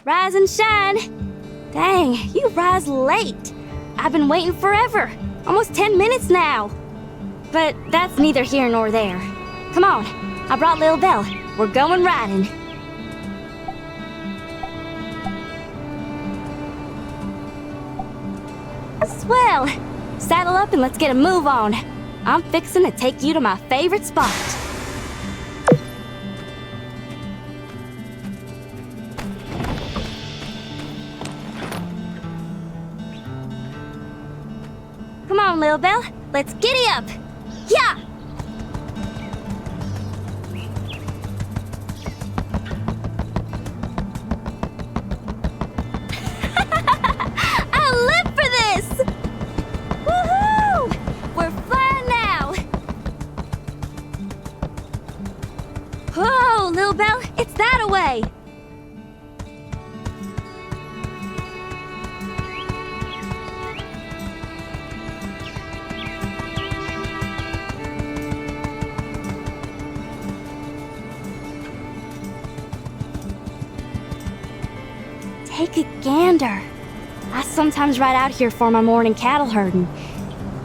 Rise and shine. Dang, you rise late. I've been waiting forever. Almost 10 minutes now. But that's neither here nor there. Come on, I brought Lil Belle. We're going riding. Swell. Saddle up and let's get a move on. I'm fixing to take you to my favorite spot. Come on, Lil Belle. Let's giddy up. Yeah! I live for this! Woohoo! We're flying now! Whoa, Lil Belle, it's that away! Take a gander. I sometimes ride out here for my morning cattle herding.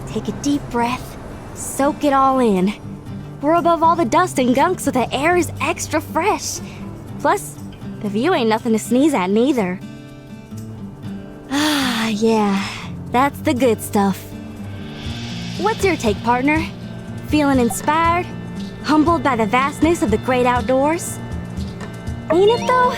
Take a deep breath, soak it all in. We're above all the dust and gunk, so the air is extra fresh. Plus, the view ain't nothing to sneeze at neither. Ah, yeah, that's the good stuff. What's your take, partner? Feeling inspired? Humbled by the vastness of the great outdoors? Ain't it though?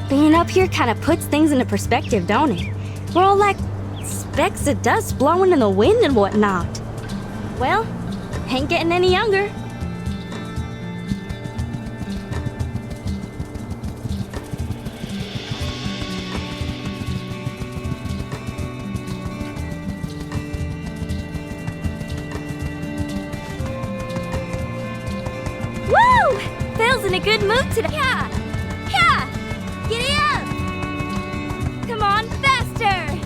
Being up here kind of puts things into perspective, don't it? We're all like specks of dust blowing in the wind and whatnot. Well, ain't getting any younger. Woo! Phil's in a good mood today. Yeah! Yeah! Giddy up! Come on, faster!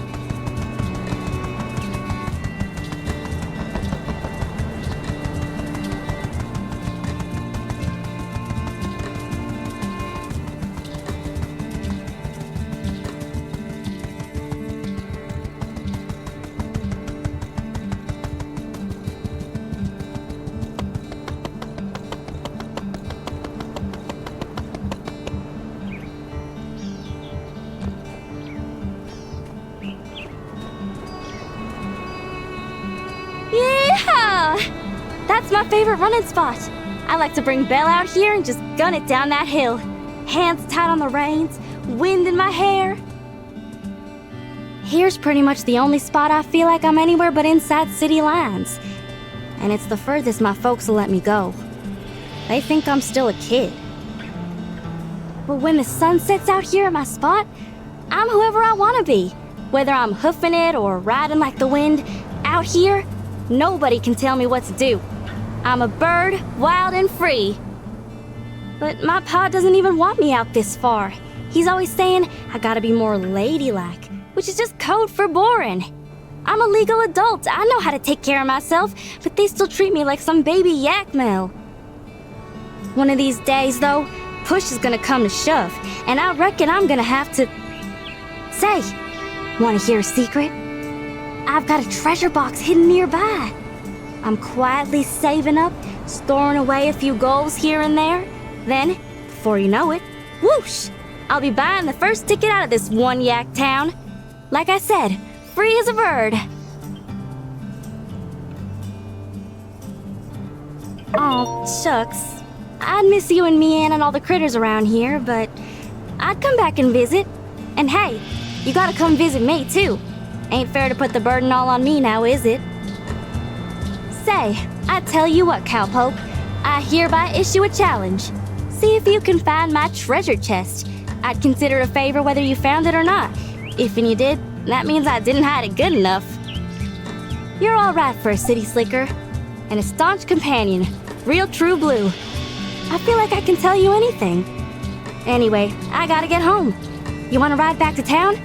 Yeah! That's my favorite running spot. I like to bring Belle out here and just gun it down that hill. Hands tight on the reins, wind in my hair. Here's pretty much the only spot I feel like I'm anywhere but inside city lines. And it's the furthest my folks will let me go. They think I'm still a kid. But when the sun sets out here at my spot, I'm whoever I want to be. Whether I'm hoofing it or riding like the wind, out here, nobody can tell me what to do. I'm a bird, wild and free. But my pa doesn't even want me out this far. He's always saying I gotta be more ladylike, which is just code for boring. I'm a legal adult. I know how to take care of myself, but they still treat me like some baby yak male. One of these days, though, push is gonna come to shove, and I reckon I'm gonna have to... Say, wanna hear a secret? I've got a treasure box hidden nearby. I'm quietly saving up, storing away a few goals here and there. Then, before you know it, whoosh! I'll be buying the first ticket out of this one yak town. Like I said, free as a bird. Aw, shucks. I'd miss you and me and all the critters around here, but I'd come back and visit. And hey, you gotta come visit me too. Ain't fair to put the burden all on me now, is it? Say, I tell you what, Cowpoke, I hereby issue a challenge. See if you can find my treasure chest. I'd consider it a favor whether you found it or not. If you did, that means I didn't hide it good enough. You're all right for a city slicker. And a staunch companion. Real true blue. I feel like I can tell you anything. Anyway, I gotta get home. You wanna ride back to town?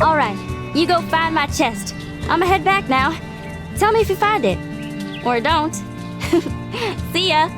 All right, You go find my chest. I'ma head back now. Tell me if you find it. Or don't. See ya.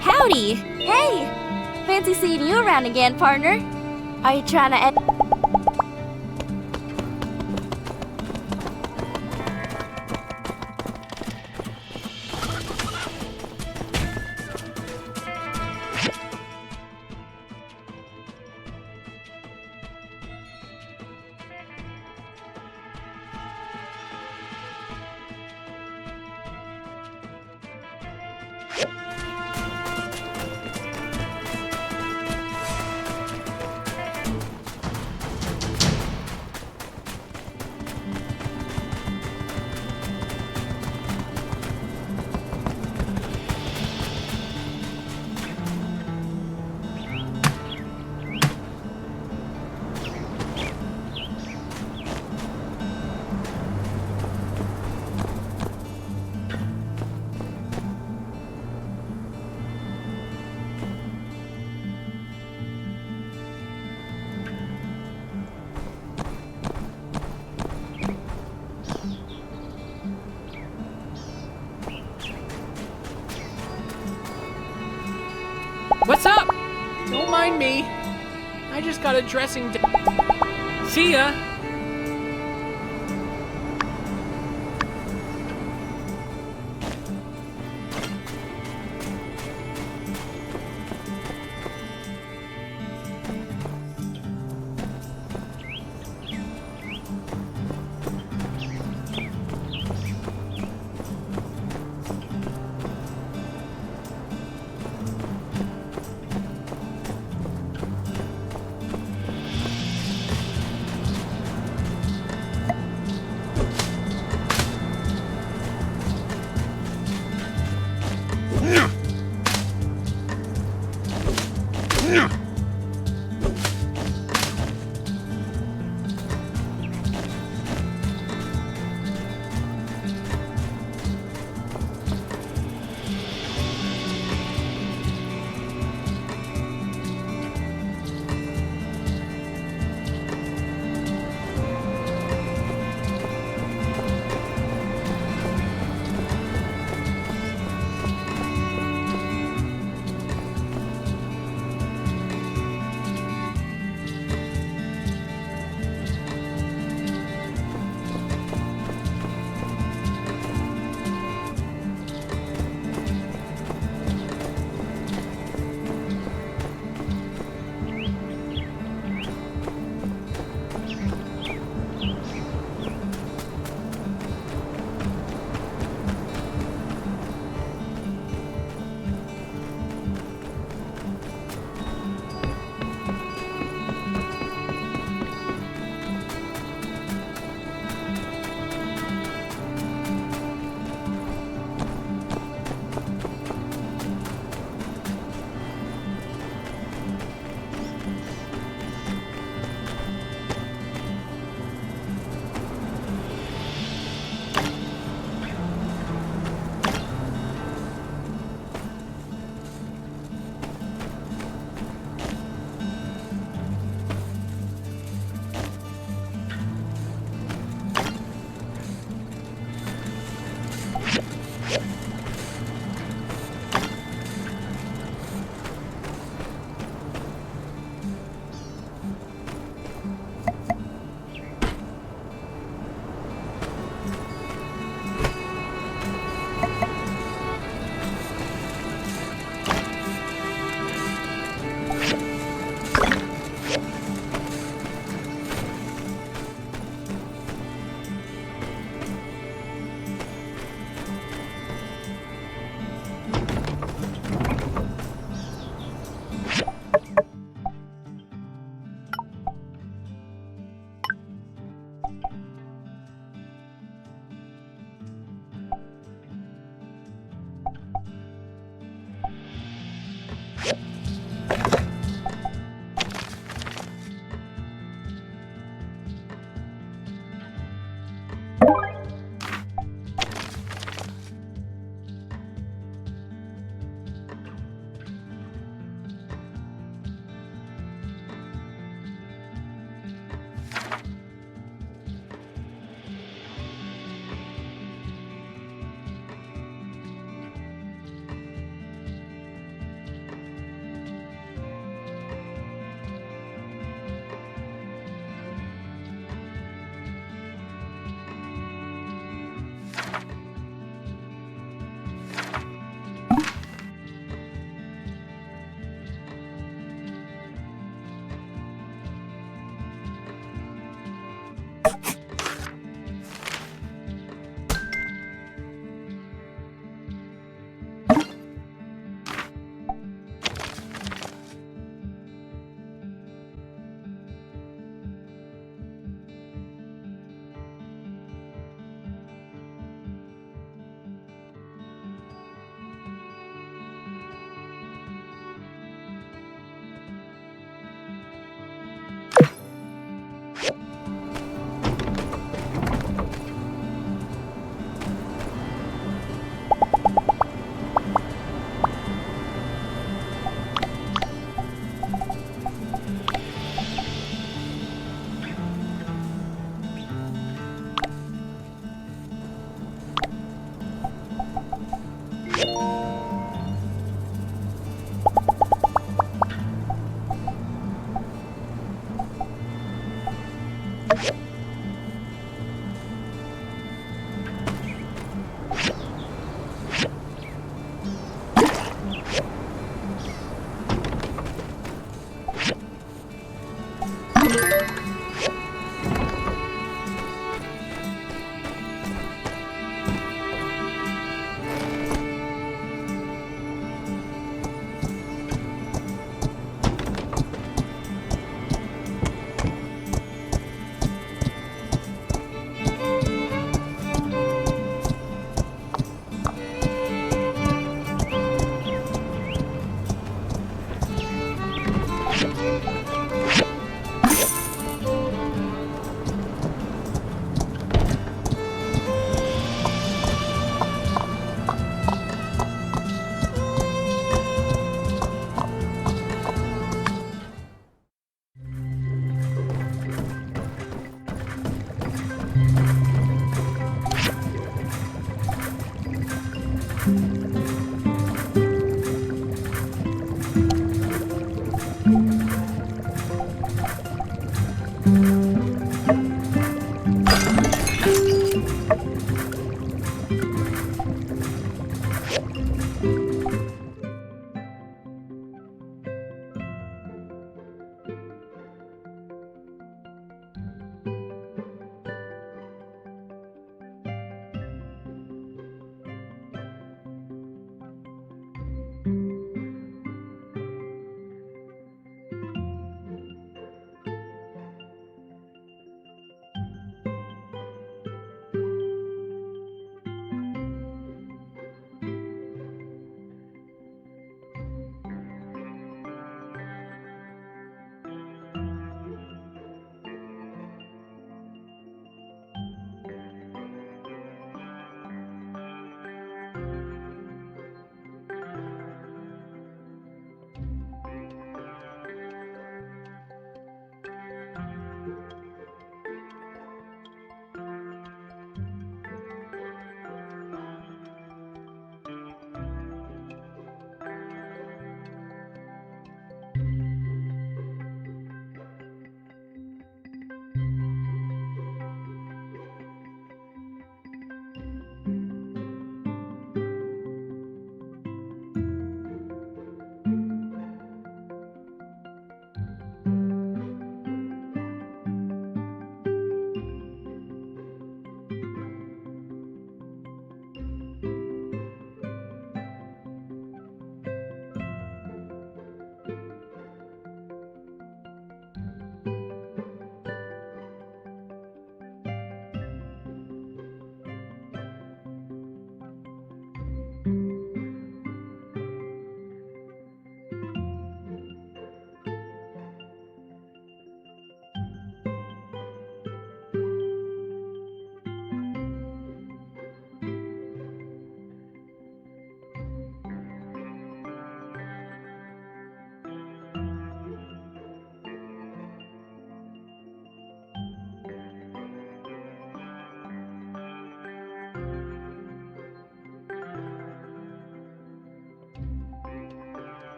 Howdy! Hey! Fancy seeing you around again, partner. Are you trying to What's up? Don't mind me. I just got a dressing. See ya.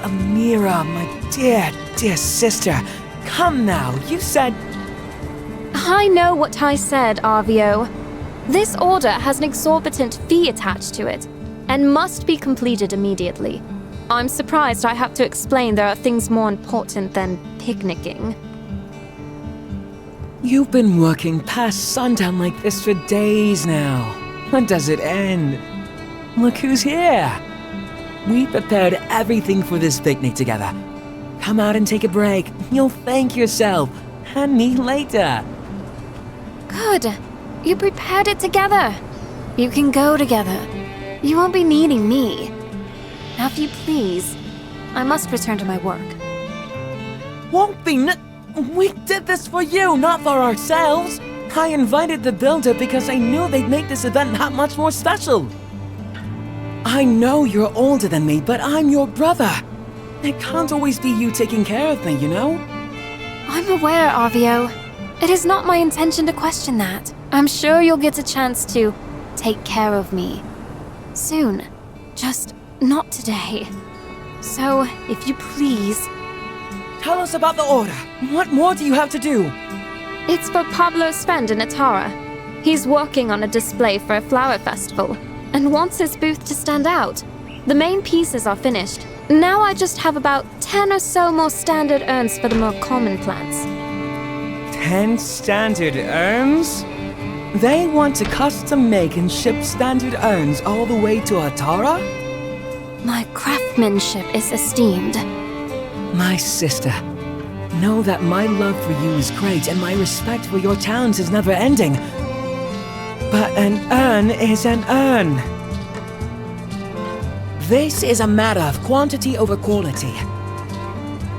Amira, my dear, dear sister. Come now, you said... I know what I said, Arvio. This order has an exorbitant fee attached to it, and must be completed immediately. I'm surprised I have to explain there are things more important than picnicking. You've been working past sundown like this for days now. When does it end? Look who's here. We prepared everything for this picnic together. Come out and take a break. You'll thank yourself and me later. Good. You prepared it together. You can go together. You won't be needing me. Now, if you please, I must return to my work. Won't be We did this for you, not for ourselves. I invited the builder because I knew they'd make this event that much more special. I know you're older than me, but I'm your brother. It can't always be you taking care of me, you know? I'm aware, Arvio. It is not my intention to question that. I'm sure you'll get a chance to take care of me. Soon. Just not today. So, if you please... Tell us about the order. What more do you have to do? It's for Pablo's friend in Atara. He's working on a display for a flower festival, and wants his booth to stand out. The main pieces are finished. Now I just have about 10 or so more standard urns for the more common plants. 10 standard urns? They want to custom make and ship standard urns all the way to Atara? My craftsmanship is esteemed. My sister, know that my love for you is great and my respect for your talents is never ending. But an urn is an urn. This is a matter of quantity over quality.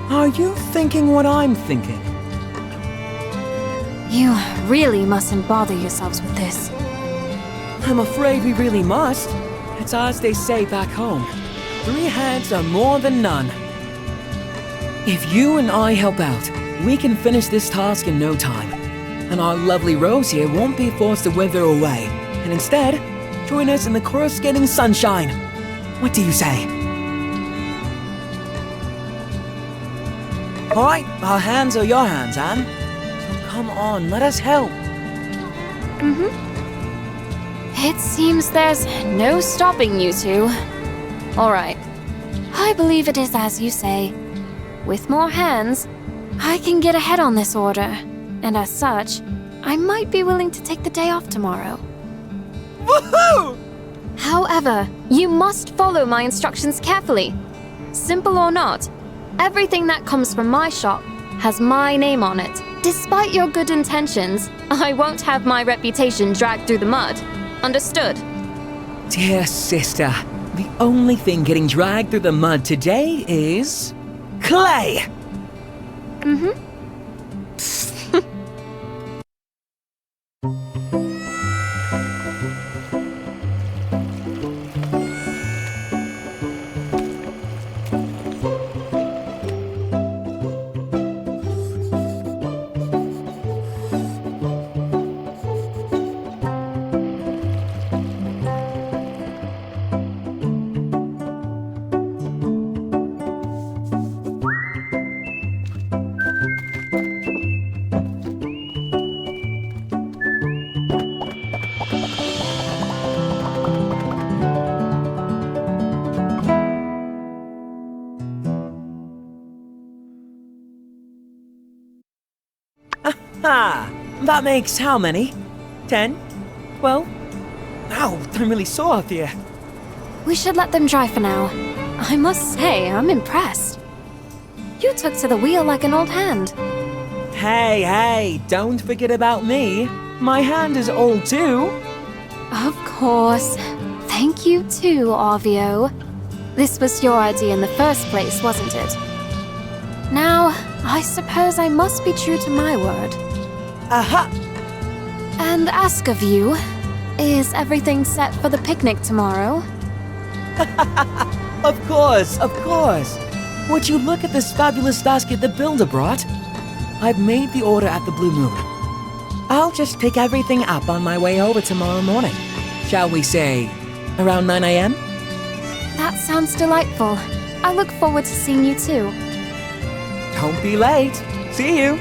Are you thinking what I'm thinking? You really mustn't bother yourselves with this. I'm afraid we really must. It's as they say back home. 3 heads are more than none. If you and I help out, we can finish this task in no time. And our lovely Rose here won't be forced to wither away, and instead, join us in the coruscating sunshine. What do you say? Alright, our hands are your hands, Anne. So come on, let us help. It seems there's no stopping you two. Alright. I believe it is as you say. With more hands, I can get ahead on this order. And as such, I might be willing to take the day off tomorrow. Woohoo! However, you must follow my instructions carefully. Simple or not, everything that comes from my shop has my name on it. Despite your good intentions, I won't have my reputation dragged through the mud. Understood? Dear sister, the only thing getting dragged through the mud today is... clay! Ha! That makes how many? 10? 12? Ow, I'm really sore out here. We should let them dry for now. I must say, I'm impressed. You took to the wheel like an old hand. Hey, don't forget about me. My hand is old too. Of course. Thank you too, Arvio. This was your idea in the first place, wasn't it? Now, I suppose I must be true to my word. Aha! And ask of you, is everything set for the picnic tomorrow? Of course. Would you look at this fabulous basket the builder brought? I've made the order at the Blue Moon. I'll just pick everything up on my way over tomorrow morning. Shall we say, around 9 a.m.? That sounds delightful. I look forward to seeing you too. Don't be late. See you.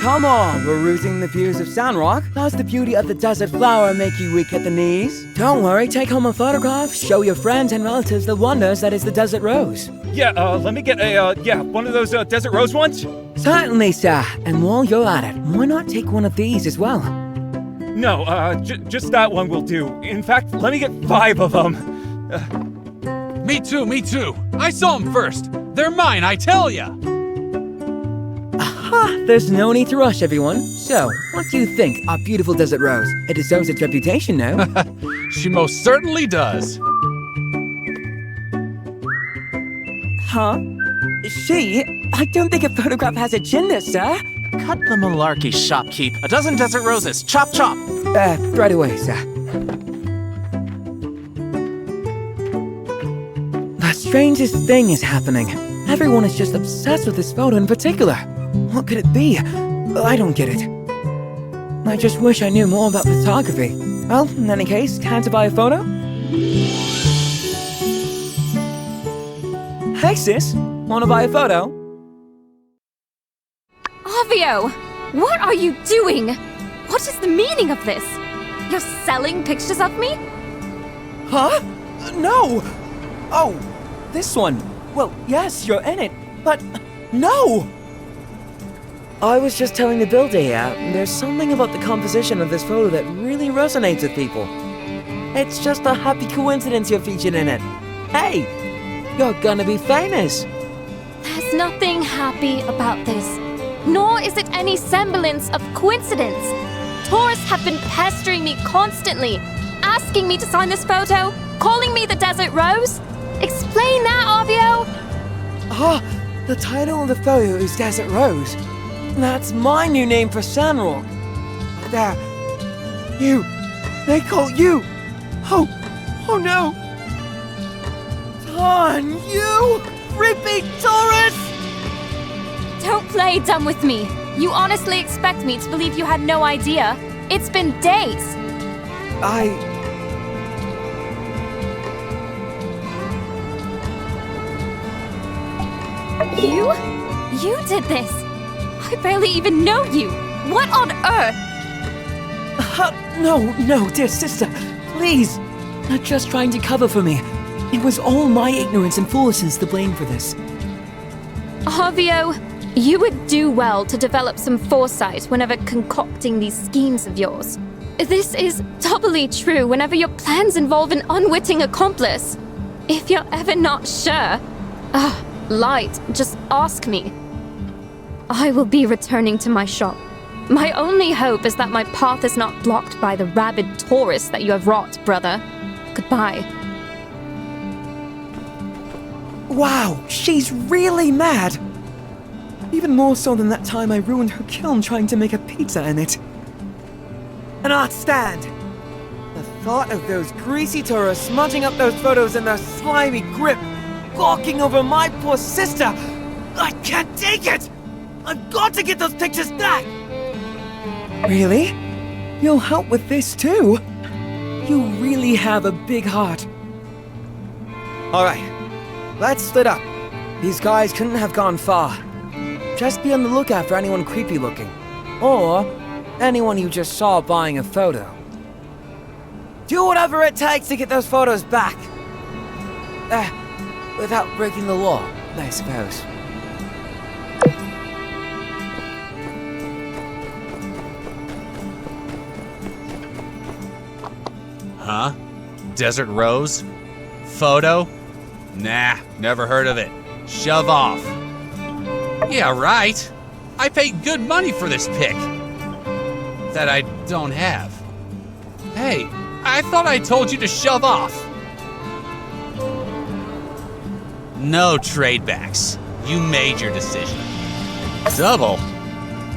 Come on, perusing the views of Sandrock. Does the beauty of the desert flower make you weak at the knees? Don't worry, take home a photograph, show your friends and relatives the wonders that is the desert rose. Yeah, let me get one of those desert rose ones. Certainly, sir. And while you're at it, why not take one of these as well? No, just that one will do. In fact, let me get 5 of them. Me too. I saw them first. They're mine, I tell ya. There's no need to rush, everyone. So, what do you think, our beautiful desert rose? It deserves its reputation, no? She most certainly does. Huh? She? I don't think a photograph has a gender, sir. Cut the malarkey, shopkeep. A dozen desert roses. Chop, chop. Right away, sir. The strangest thing is happening. Everyone is just obsessed with this photo in particular. What could it be? I don't get it. I just wish I knew more about photography. Well, in any case, time to buy a photo? Hey sis, wanna buy a photo? Arvio! What are you doing? What is the meaning of this? You're selling pictures of me? Huh? No! Oh, this one. Well, yes, you're in it, but no! I was just telling the builder here, there's something about the composition of this photo that really resonates with people. It's just a happy coincidence you're featured in it. Hey, you're gonna be famous. There's nothing happy about this, nor is it any semblance of coincidence. Tourists have been pestering me constantly, asking me to sign this photo, calling me the Desert Rose. Explain that, Arvio! The title of the photo is Desert Rose. That's my new name for Sandrock. There. They call you. Oh no. Ton, you creepy tourist! Don't play dumb with me. You honestly expect me to believe you had no idea? It's been days. You did this. I barely even know you. What on earth? No, dear sister. Please. Not just trying to cover for me. It was all my ignorance and foolishness to blame for this. Arvio, you would do well to develop some foresight whenever concocting these schemes of yours. This is doubly true whenever your plans involve an unwitting accomplice. If you're ever not sure, Light, just ask me. I will be returning to my shop. My only hope is that my path is not blocked by the rabid tourists that you have wrought, brother. Goodbye. Wow, she's really mad! Even more so than that time I ruined her kiln trying to make a pizza in it. An art stand! The thought of those greasy tourists smudging up those photos in their slimy grip, gawking over my poor sister! I can't take it! I've got to get those pictures back! Really? You'll help with this too? You really have a big heart. Alright, let's split up. These guys couldn't have gone far. Just be on the lookout for anyone creepy looking. Or anyone you just saw buying a photo. Do whatever it takes to get those photos back. Without breaking the law, I suppose. Huh? Desert Rose? Photo? Nah, never heard of it. Shove off. Yeah, right. I paid good money for this pic. That I don't have. Hey, I thought I told you to shove off. No trade backs. You made your decision. Double?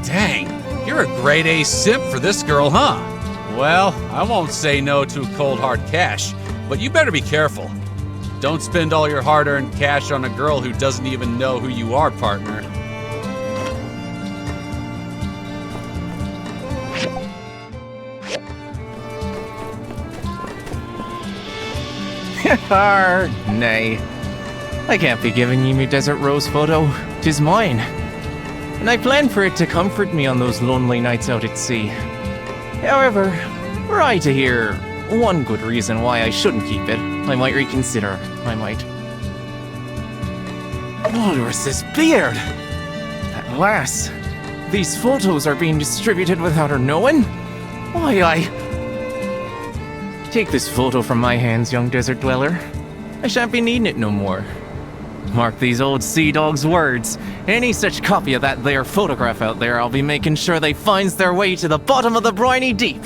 Dang, you're a grade A simp for this girl, huh? Well, I won't say no to cold hard cash, but you better be careful. Don't spend all your hard-earned cash on a girl who doesn't even know who you are, partner. Nay. I can't be giving you my Desert Rose photo. 'Tis mine. And I planned for it to comfort me on those lonely nights out at sea. However, were I to hear one good reason why I shouldn't keep it, I might reconsider. I might. Walrus's beard! At last, these photos are being distributed without her knowing? Why, Take this photo from my hands, young desert dweller. I shan't be needing it no more. Mark these old sea dogs' words. Any such copy of that there photograph out there, I'll be making sure they finds their way to the bottom of the briny deep.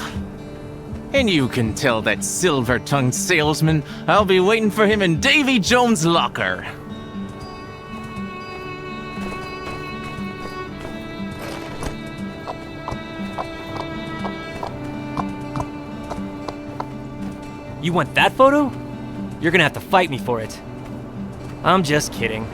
And you can tell that silver-tongued salesman I'll be waiting for him in Davy Jones' locker. You want that photo? You're gonna have to fight me for it. I'm just kidding.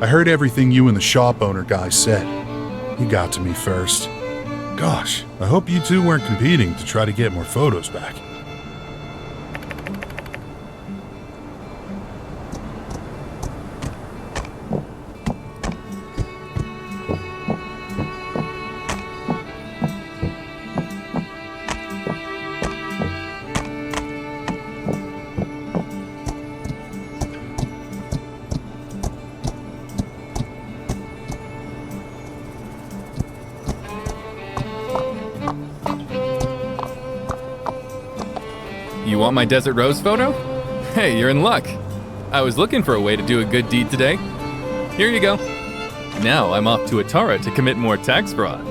I heard everything you and the shop owner guy said. He got to me first. Gosh, I hope you two weren't competing to try to get more photos back. You want my Desert Rose photo? Hey, you're in luck. I was looking for a way to do a good deed today. Here you go. Now I'm off to Atara to commit more tax fraud.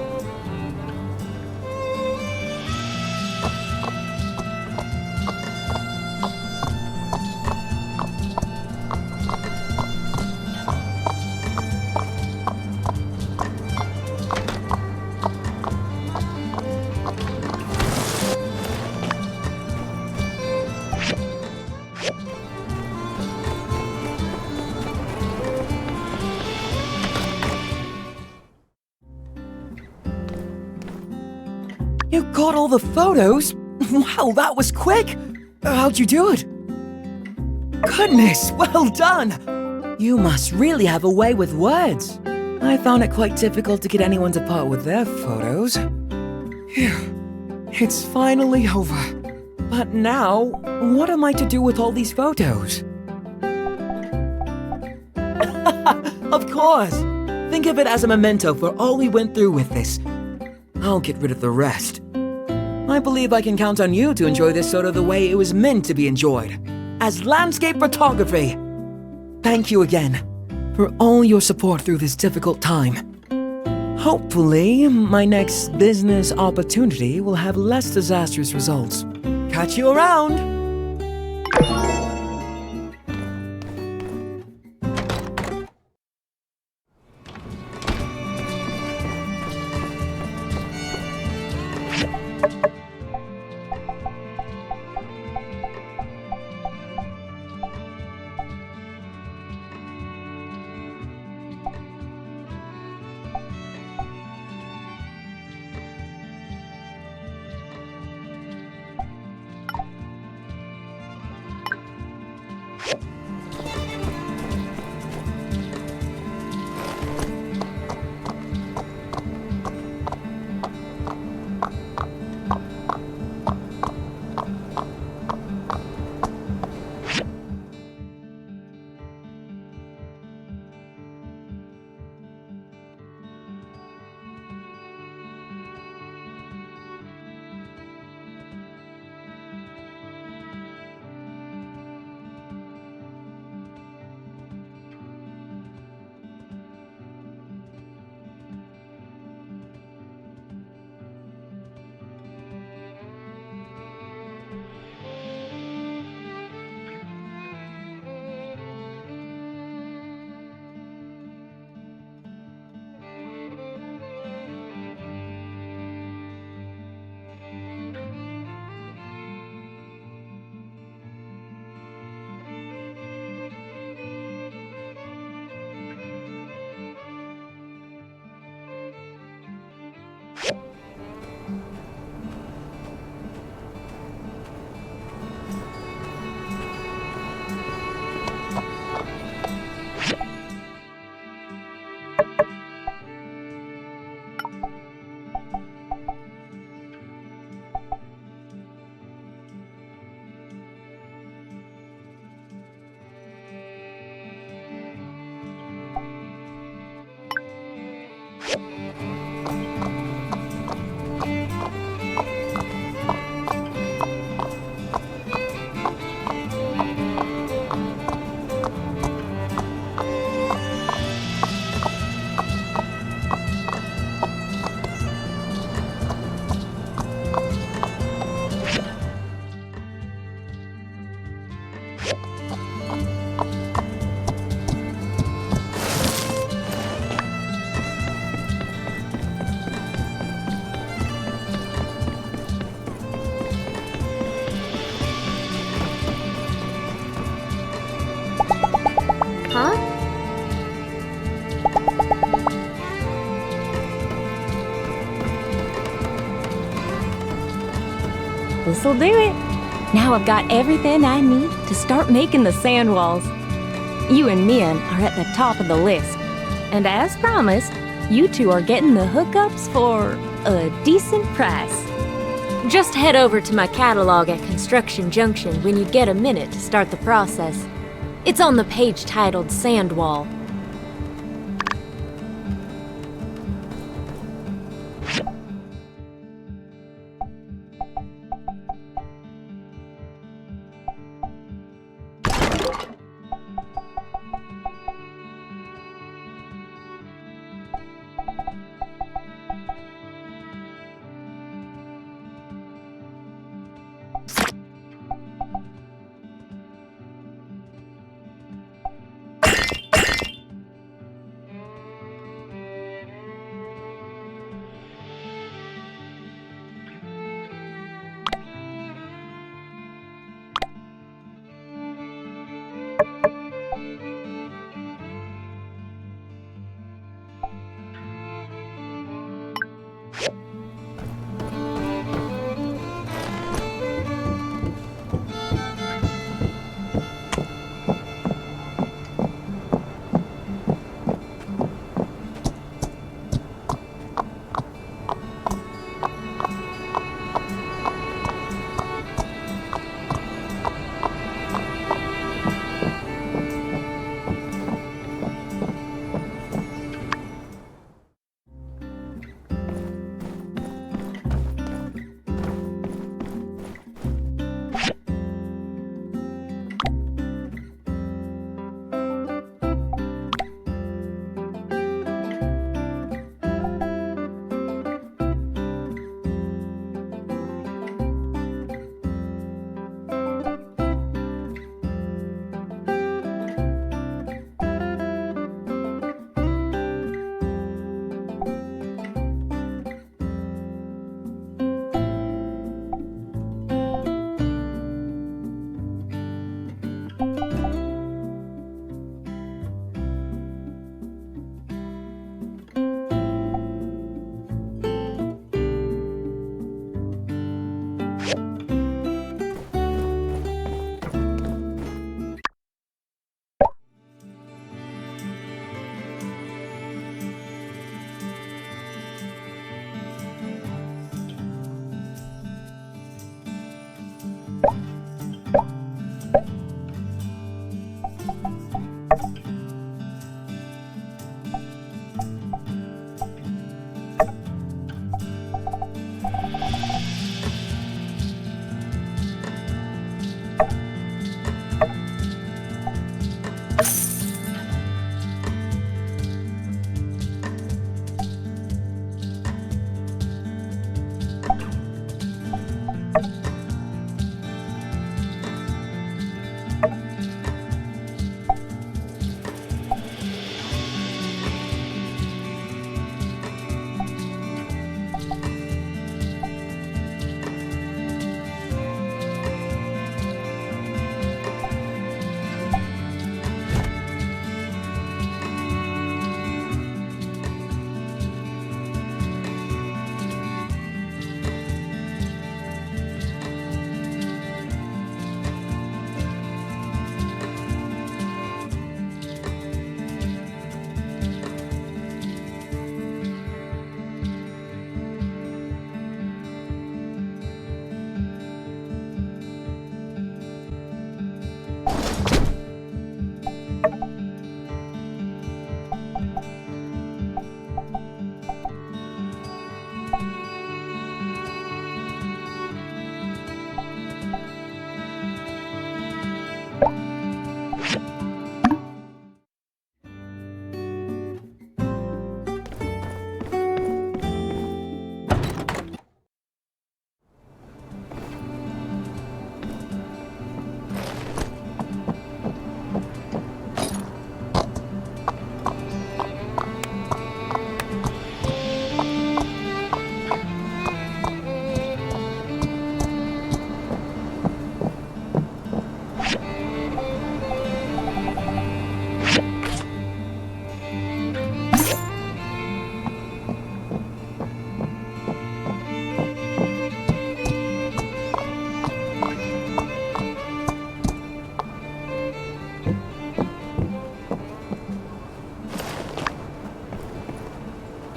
You got all the photos? Wow, that was quick! How'd you do it? Goodness, well done! You must really have a way with words. I found it quite difficult to get anyone to part with their photos. Phew. It's finally over. But now, what am I to do with all these photos? Of course! Think of it as a memento for all we went through with this. I'll get rid of the rest. I believe I can count on you to enjoy this photo the way it was meant to be enjoyed, as landscape photography. Thank you again for all your support through this difficult time. Hopefully, my next business opportunity will have less disastrous results. Catch you around! Huh? This'll do it. Now I've got everything I need to start making the sand walls. You and Mian are at the top of the list. And as promised, you two are getting the hookups for a decent price. Just head over to my catalog at Construction Junction when you get a minute to start the process. It's on the page titled Sand Wall.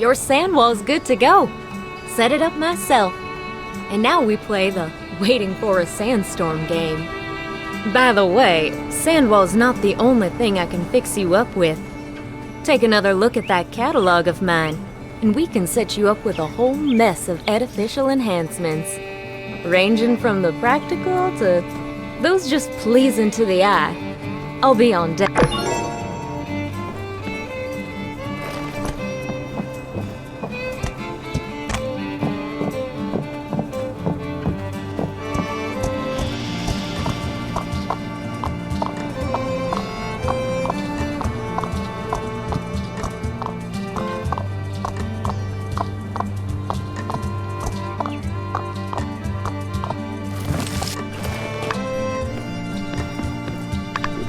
Your sand wall's good to go. Set it up myself. And now we play the waiting for a sandstorm game. By the way, sandwall's not the only thing I can fix you up with. Take another look at that catalog of mine, and we can set you up with a whole mess of artificial enhancements, ranging from the practical to those just pleasing to the eye. I'll be on deck.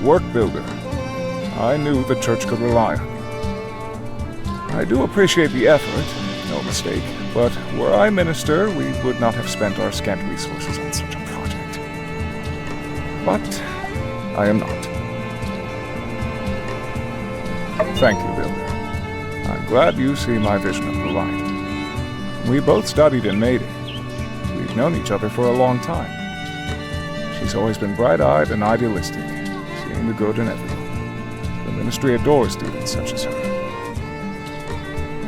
Work, Builder. I knew the church could rely on you. I do appreciate the effort, no mistake, but were I minister, we would not have spent our scant resources on such a project. But I am not. Thank you, Builder. I'm glad you see my vision of the light. We both studied in Maiden. We've known each other for a long time. She's always been bright-eyed and idealistic, seeing the good in everyone. The ministry adores students such as her.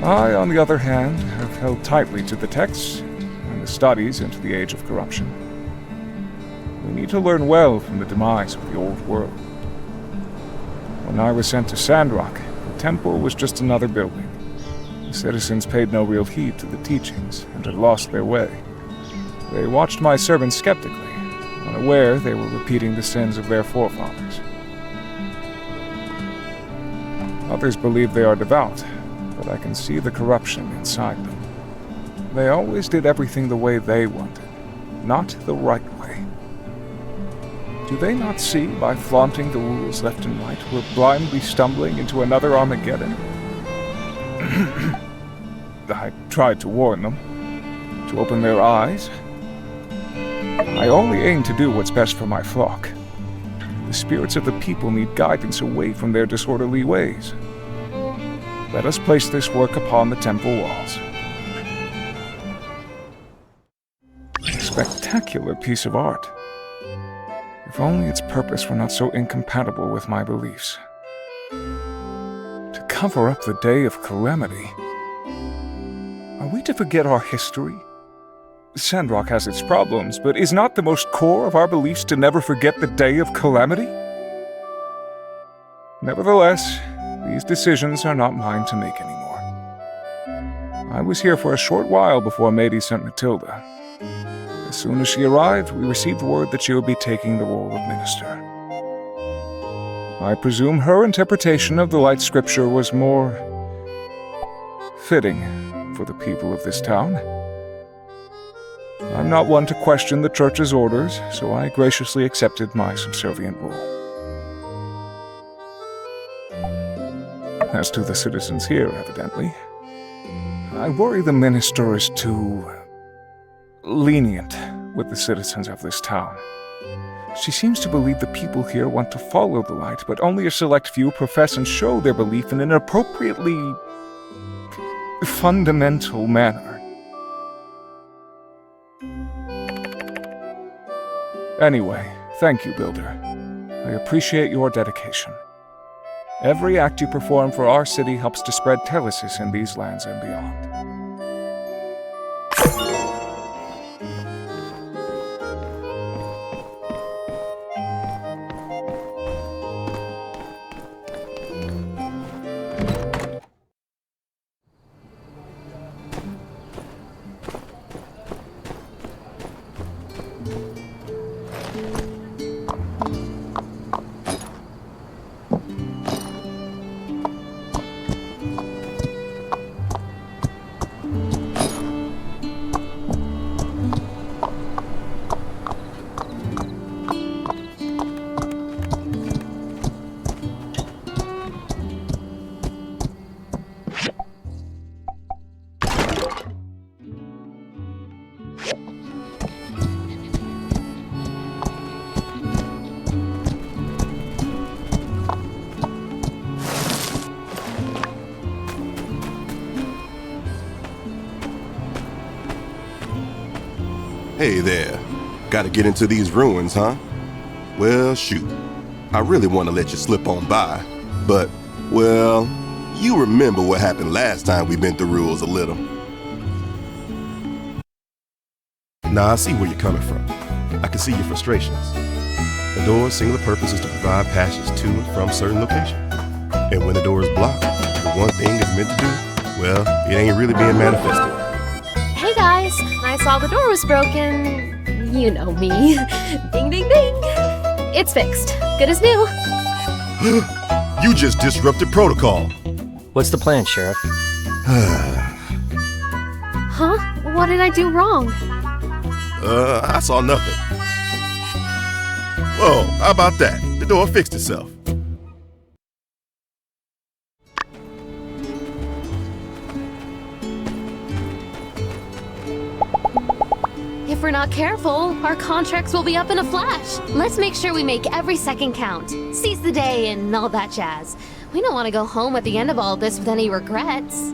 I, on the other hand, have held tightly to the texts and the studies into the age of corruption. We need to learn well from the demise of the old world. When I was sent to Sandrock, the temple was just another building. The citizens paid no real heed to the teachings and had lost their way. They watched my servants skeptically, unaware they were repeating the sins of their forefathers. Others believe they are devout, but I can see the corruption inside them. They always did everything the way they wanted, not the right way. Do they not see, by flaunting the rules left and right, we're blindly stumbling into another Armageddon? I tried to warn them, to open their eyes. I only aim to do what's best for my flock. The spirits of the people need guidance away from their disorderly ways. Let us place this work upon the temple walls. A spectacular piece of art. If only its purpose were not so incompatible with my beliefs. To cover up the day of calamity. Are we to forget our history? Sandrock has its problems, but is not the most core of our beliefs to never forget the day of calamity? Nevertheless, these decisions are not mine to make anymore. I was here for a short while before Mady sent Matilda. As soon as she arrived, we received word that she would be taking the role of minister. I presume her interpretation of the Light Scripture was more fitting for the people of this town. I'm not one to question the church's orders, so I graciously accepted my subservient role. As to the citizens here, evidently, I worry the minister is too lenient with the citizens of this town. She seems to believe the people here want to follow the light, but only a select few profess and show their belief in an appropriately fundamental manner. Anyway, thank you, Builder. I appreciate your dedication. Every act you perform for our city helps to spread telesis in these lands and beyond. Hey there. Gotta get into these ruins, huh? Well, shoot. I really want to let you slip on by, but, well, you remember what happened last time we bent the rules a little. Now, I see where you're coming from. I can see your frustrations. The door's singular purpose is to provide passage to and from certain locations. And when the door is blocked, the one thing it's meant to do, well, it ain't really being manifested. Hey guys, I saw the door was broken. You know me. Ding ding ding. It's fixed. Good as new. You just disrupted protocol. What's the plan, Sheriff? Huh? What did I do wrong? I saw nothing. Whoa, how about that? The door fixed itself. If we're not careful, our contracts will be up in a flash. Let's make sure we make every second count. Seize the day and all that jazz. We don't want to go home at the end of all this with any regrets.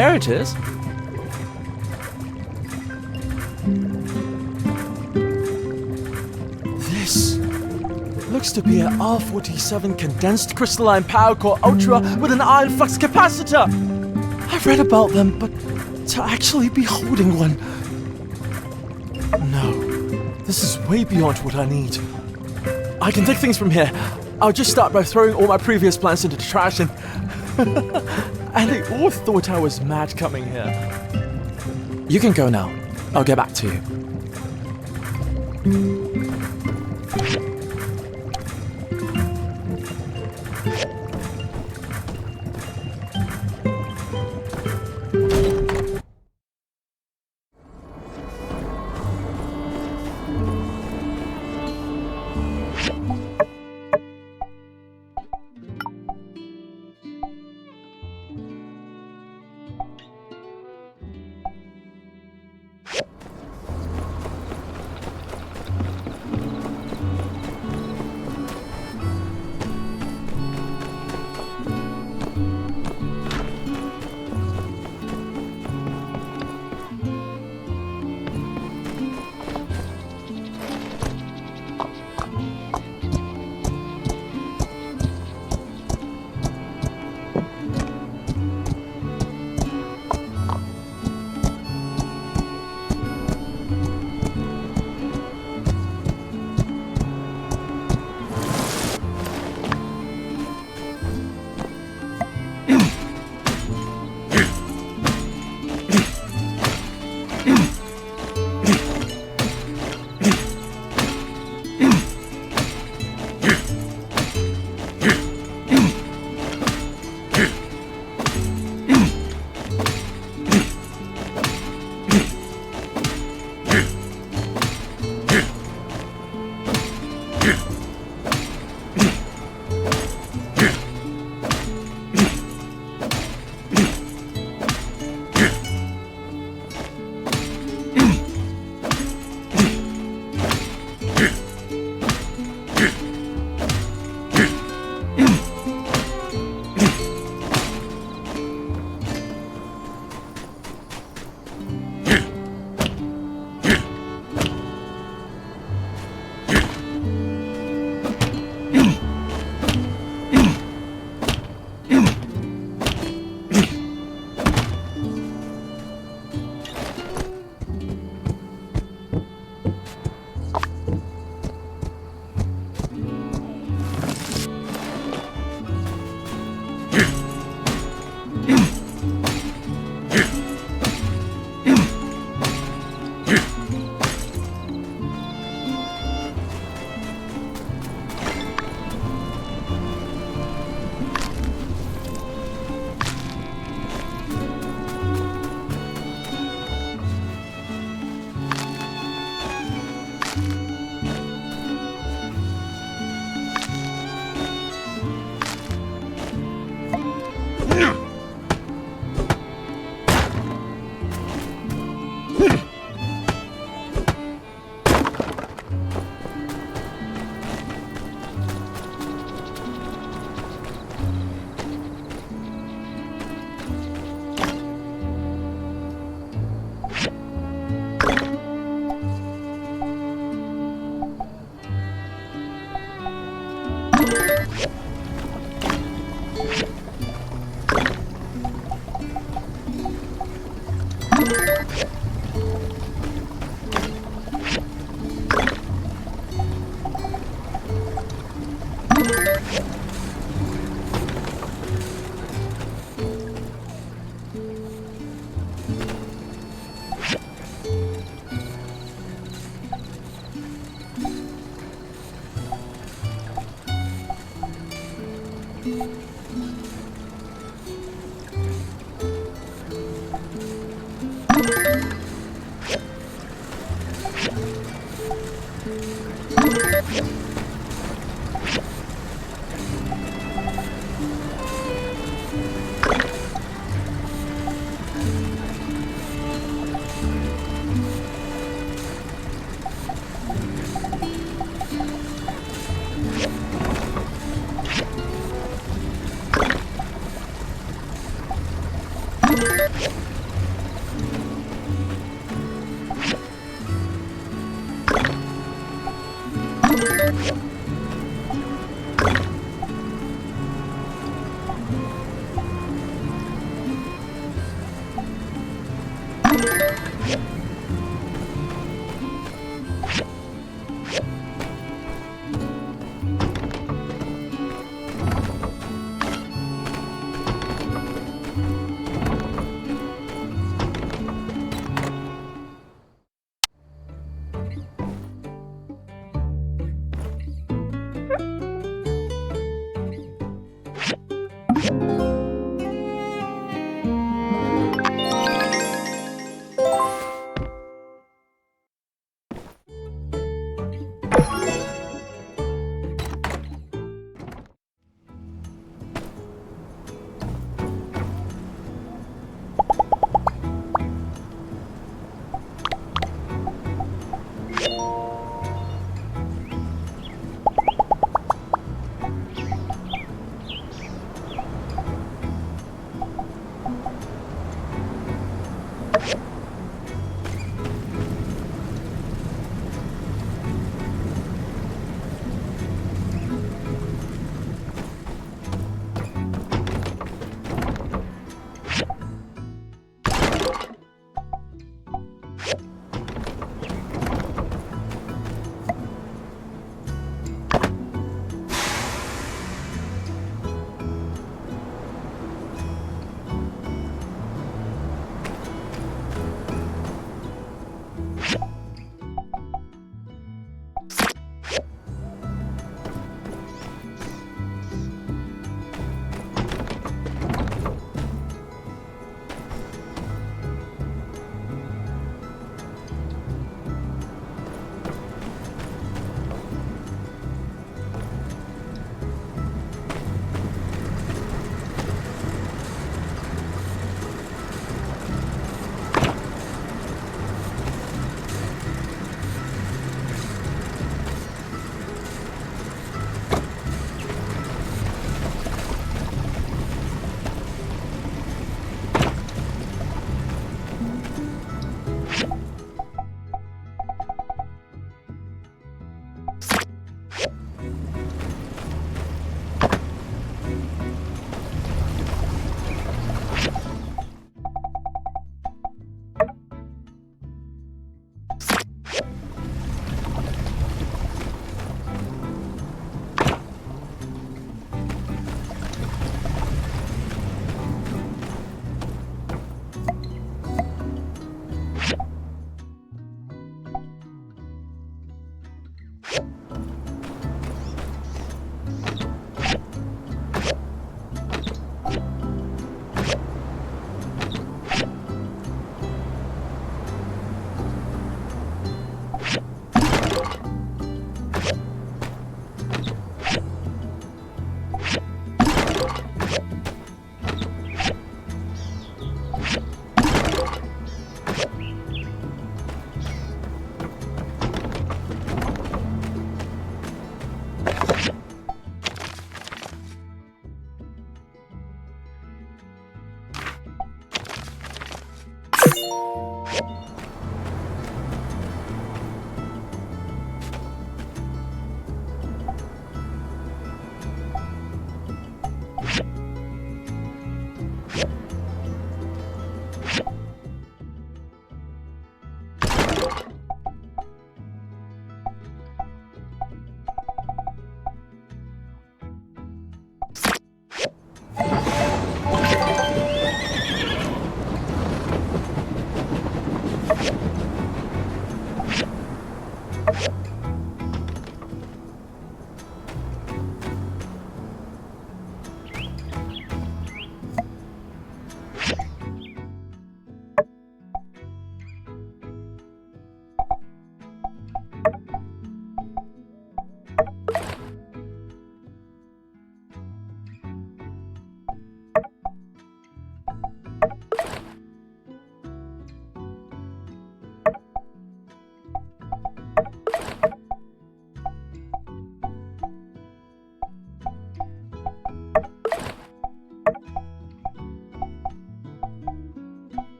there it is. This looks to be an R47 condensed crystalline power core ultra with an iron flux capacitor. I've read about them, but to actually be holding one. No, this is way beyond what I need. I can take things from here. I'll just start by throwing all my previous plans into the trash and they all thought I was mad coming here. You can go now. I'll get back to you.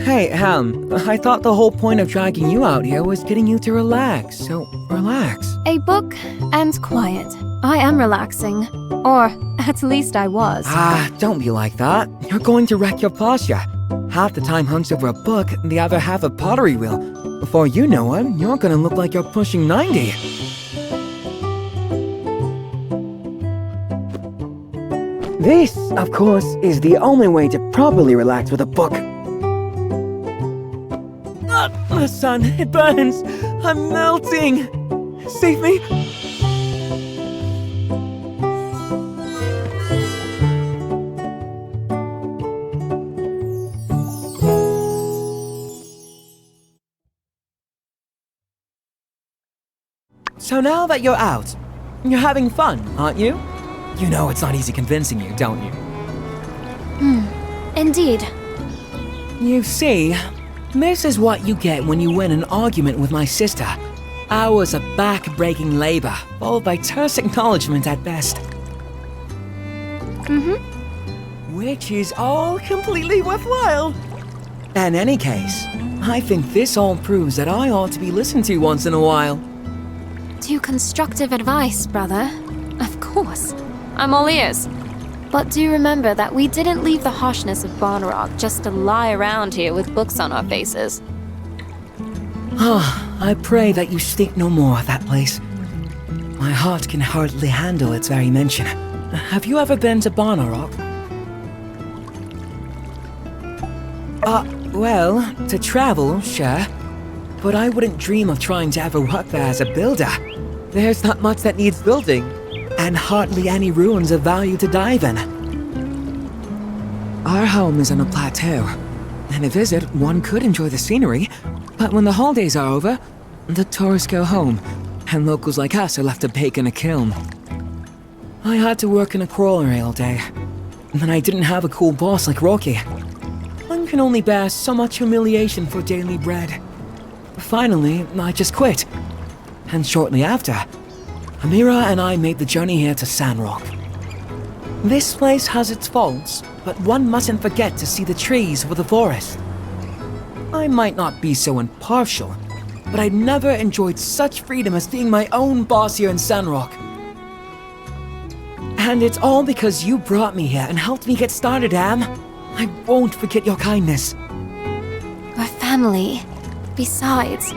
Hey, I thought the whole point of dragging you out here was getting you to relax, so relax. A book and quiet. I am relaxing. Or, at least I was. Don't be like that. You're going to wreck your posture. Half the time hunched over a book, the other half a pottery wheel. Before you know it, you're gonna look like you're pushing 90. This, of course, is the only way to properly relax with a book. The sun, it burns. I'm melting. Save me. So now that you're out, you're having fun, aren't you? You know it's not easy convincing you, don't you? Indeed. You see, this is what you get when you win an argument with my sister. Hours of back-breaking labor, followed by terse acknowledgement at best. Which is all completely worthwhile. In any case, I think this all proves that I ought to be listened to once in a while. To constructive advice, brother. Of course. I'm all ears. But do remember that we didn't leave the harshness of Sandrock just to lie around here with books on our faces. I pray that you speak no more of that place. My heart can hardly handle its very mention. Have you ever been to Sandrock? Well, to travel, sure. But I wouldn't dream of trying to ever work there as a builder. There's not much that needs building, and hardly any ruins of value to dive in. Our home is on a plateau, and a visit, one could enjoy the scenery, but when the holidays are over, the tourists go home, and locals like us are left to bake in a kiln. I had to work in a crawlery all day, and I didn't have a cool boss like Rocky. One can only bear so much humiliation for daily bread. Finally, I just quit. And shortly after, Amira and I made the journey here to Sandrock. This place has its faults, but one mustn't forget to see the trees for the forest. I might not be so impartial, but I'd never enjoyed such freedom as being my own boss here in Sandrock. And it's all because you brought me here and helped me get started, Am. I won't forget your kindness. We're family. Besides,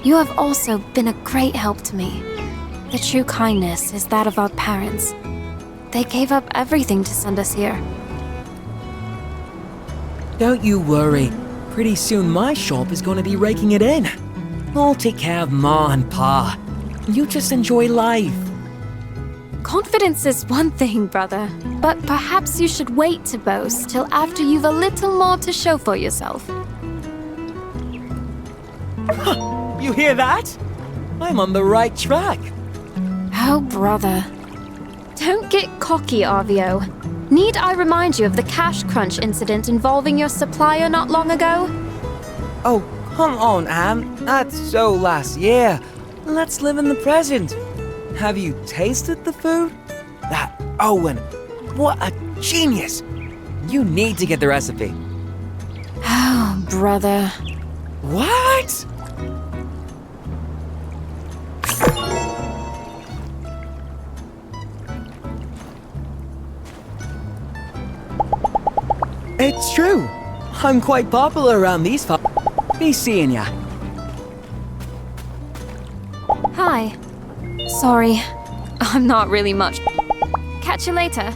you have also been a great help to me. The true kindness is that of our parents. They gave up everything to send us here. Don't you worry. Pretty soon my shop is going to be raking it in. I'll take care of Ma and Pa. You just enjoy life. Confidence is one thing, brother. But perhaps you should wait to boast till after you've a little more to show for yourself. You hear that? I'm on the right track. Oh, brother. Don't get cocky, Arvio. Need I remind you of the cash crunch incident involving your supplier not long ago? Oh, come on, Am. That's so last year. Let's live in the present. Have you tasted the food? That Owen, what a genius. You need to get the recipe. Oh, brother. What? It's true. I'm quite popular around these Be seeing ya. Hi. Sorry. I'm not really much. Catch you later.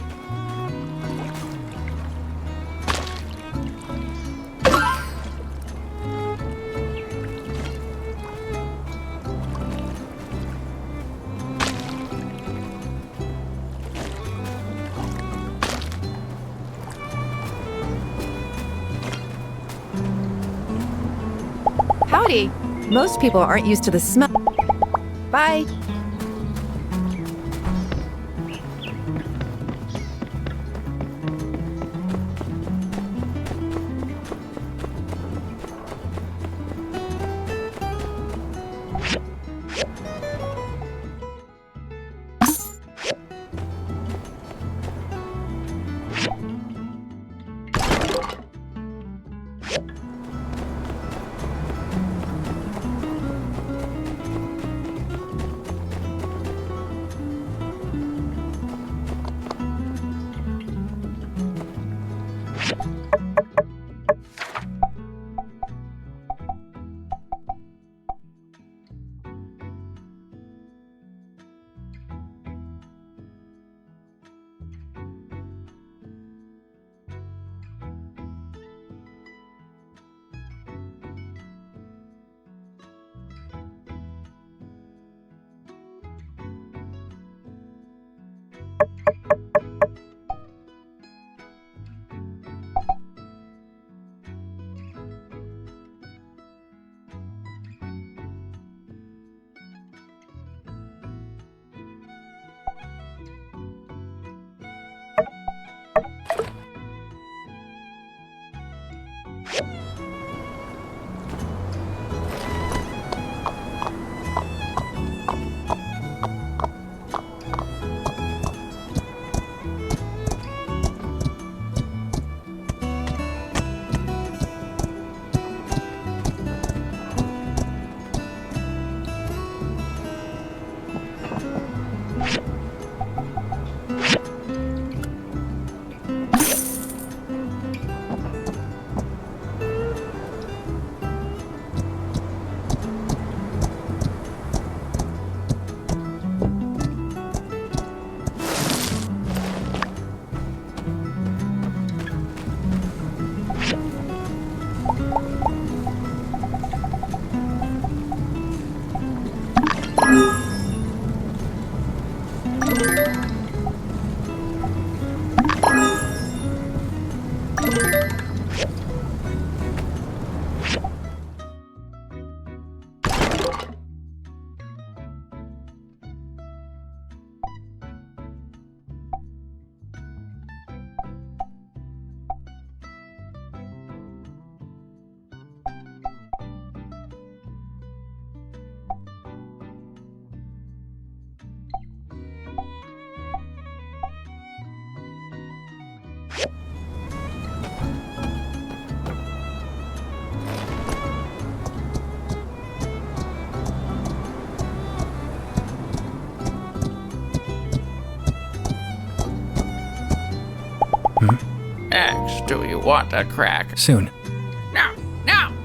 Howdy. Most people aren't used to the smell. Bye. X, do you want a crack? Soon. Now! Now!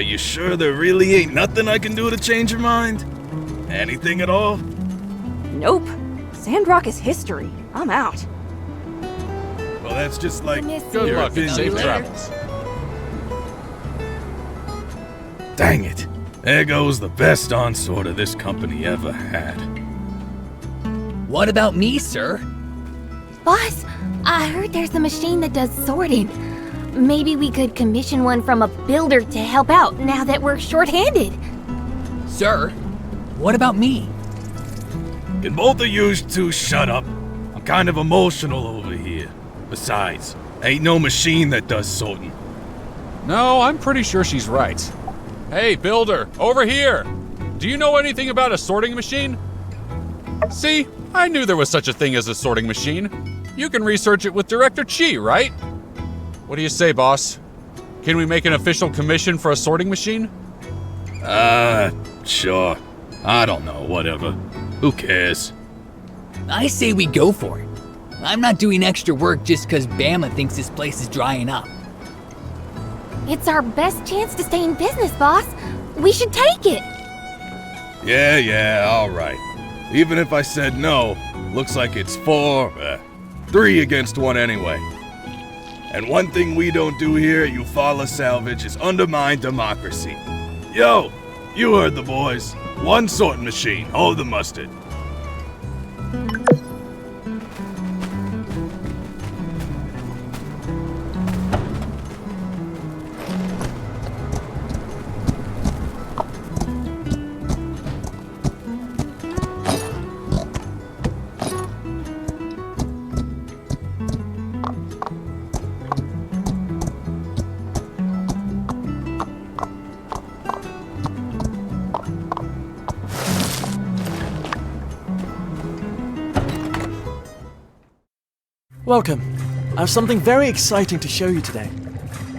you sure there really ain't nothing I can do to change your mind? Anything at all? Nope. Sandrock is history. I'm out. Well, that's just like... Good luck and safe travels. Dang it. There goes the best onsorter this company ever had. What about me, sir? Boss, I heard there's a machine that does sorting. Maybe we could commission one from a builder to help out now that we're short-handed. Sir, what about me? Can both of you two shut up? I'm kind of emotional over here. Besides, ain't no machine that does sorting. No, I'm pretty sure she's right. Hey, builder, over here! Do you know anything about a sorting machine? See, I knew there was such a thing as a sorting machine. You can research it with Director Chi, right? What do you say, boss? Can we make an official commission for a sorting machine? Sure. I don't know, whatever. Who cares? I say we go for it. I'm not doing extra work just because Bama thinks this place is drying up. It's our best chance to stay in business, boss. We should take it. Yeah, alright. Even if I said no, looks like it's 3 against 1 anyway. And one thing we don't do here at Eufaula Salvage is undermine democracy. Yo, you heard the boys. One sorting machine, hold the mustard. Welcome. I have something very exciting to show you today.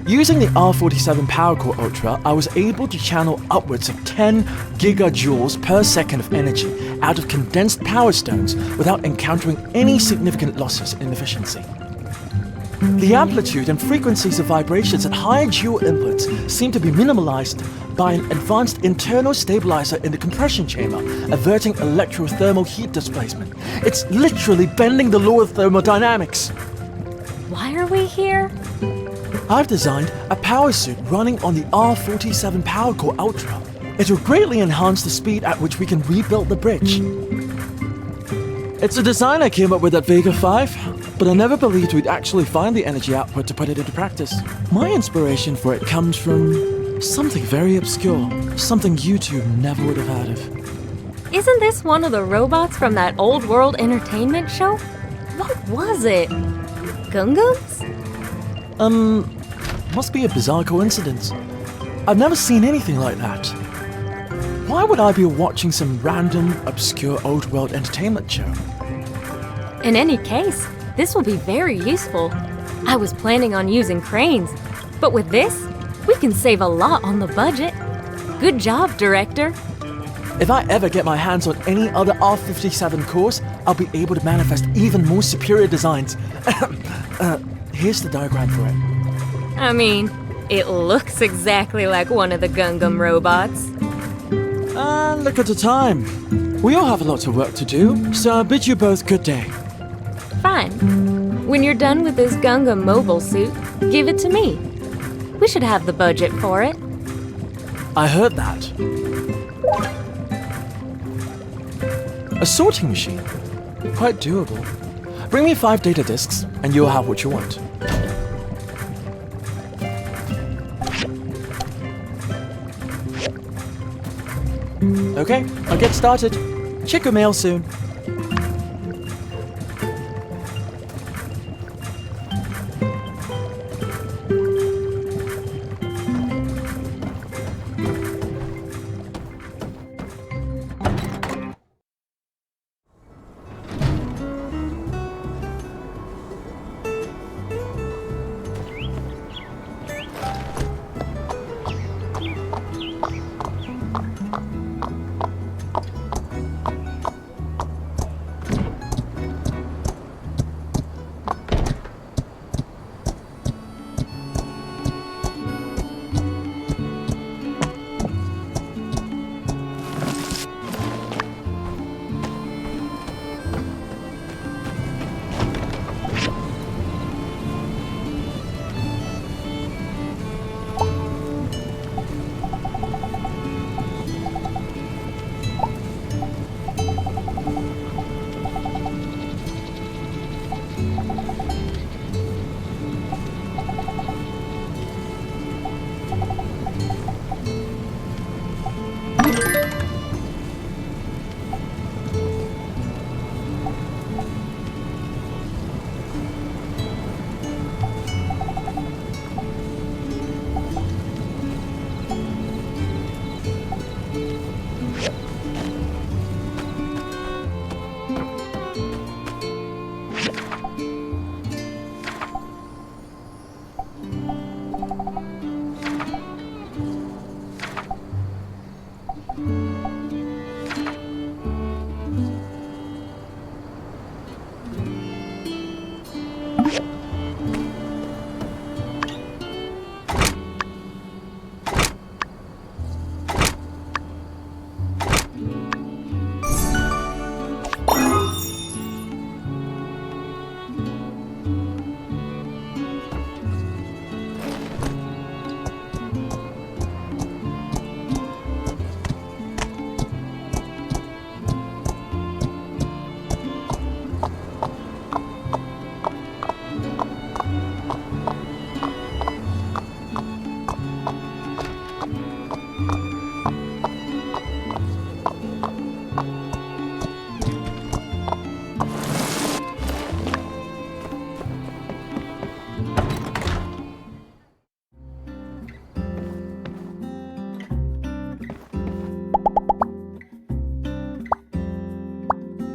Using the R47 Power Core Ultra, I was able to channel upwards of 10 gigajoules per second of energy out of condensed power stones without encountering any significant losses in efficiency. The amplitude and frequencies of vibrations at higher joule inputs seem to be minimalized by an advanced internal stabilizer in the compression chamber, averting electrothermal heat displacement. It's literally bending the law of thermodynamics. Why are we here? I've designed a power suit running on the R47 Power Core Ultra. It will greatly enhance the speed at which we can rebuild the bridge. It's a design I came up with at Vega 5, but I never believed we'd actually find the energy output to put it into practice. My inspiration for it comes from something very obscure, something you two never would have heard of. Isn't this one of the robots from that old world entertainment show? What was it? Gungans? Must be a bizarre coincidence. I've never seen anything like that. Why would I be watching some random, obscure old world entertainment show? In any case, this will be very useful. I was planning on using cranes, but with this, we can save a lot on the budget. Good job, Director. If I ever get my hands on any other R57 cores, I'll be able to manifest even more superior designs. Here's the diagram for it. I mean, it looks exactly like one of the Gungam robots. Look at the time. We all have a lot of work to do, so I bid you both good day. Fine. When you're done with this Gungam mobile suit, give it to me. We should have the budget for it. I heard that. A sorting machine. Quite doable. Bring me 5 data disks, and you'll have what you want. Okay, I'll get started. Check your mail soon.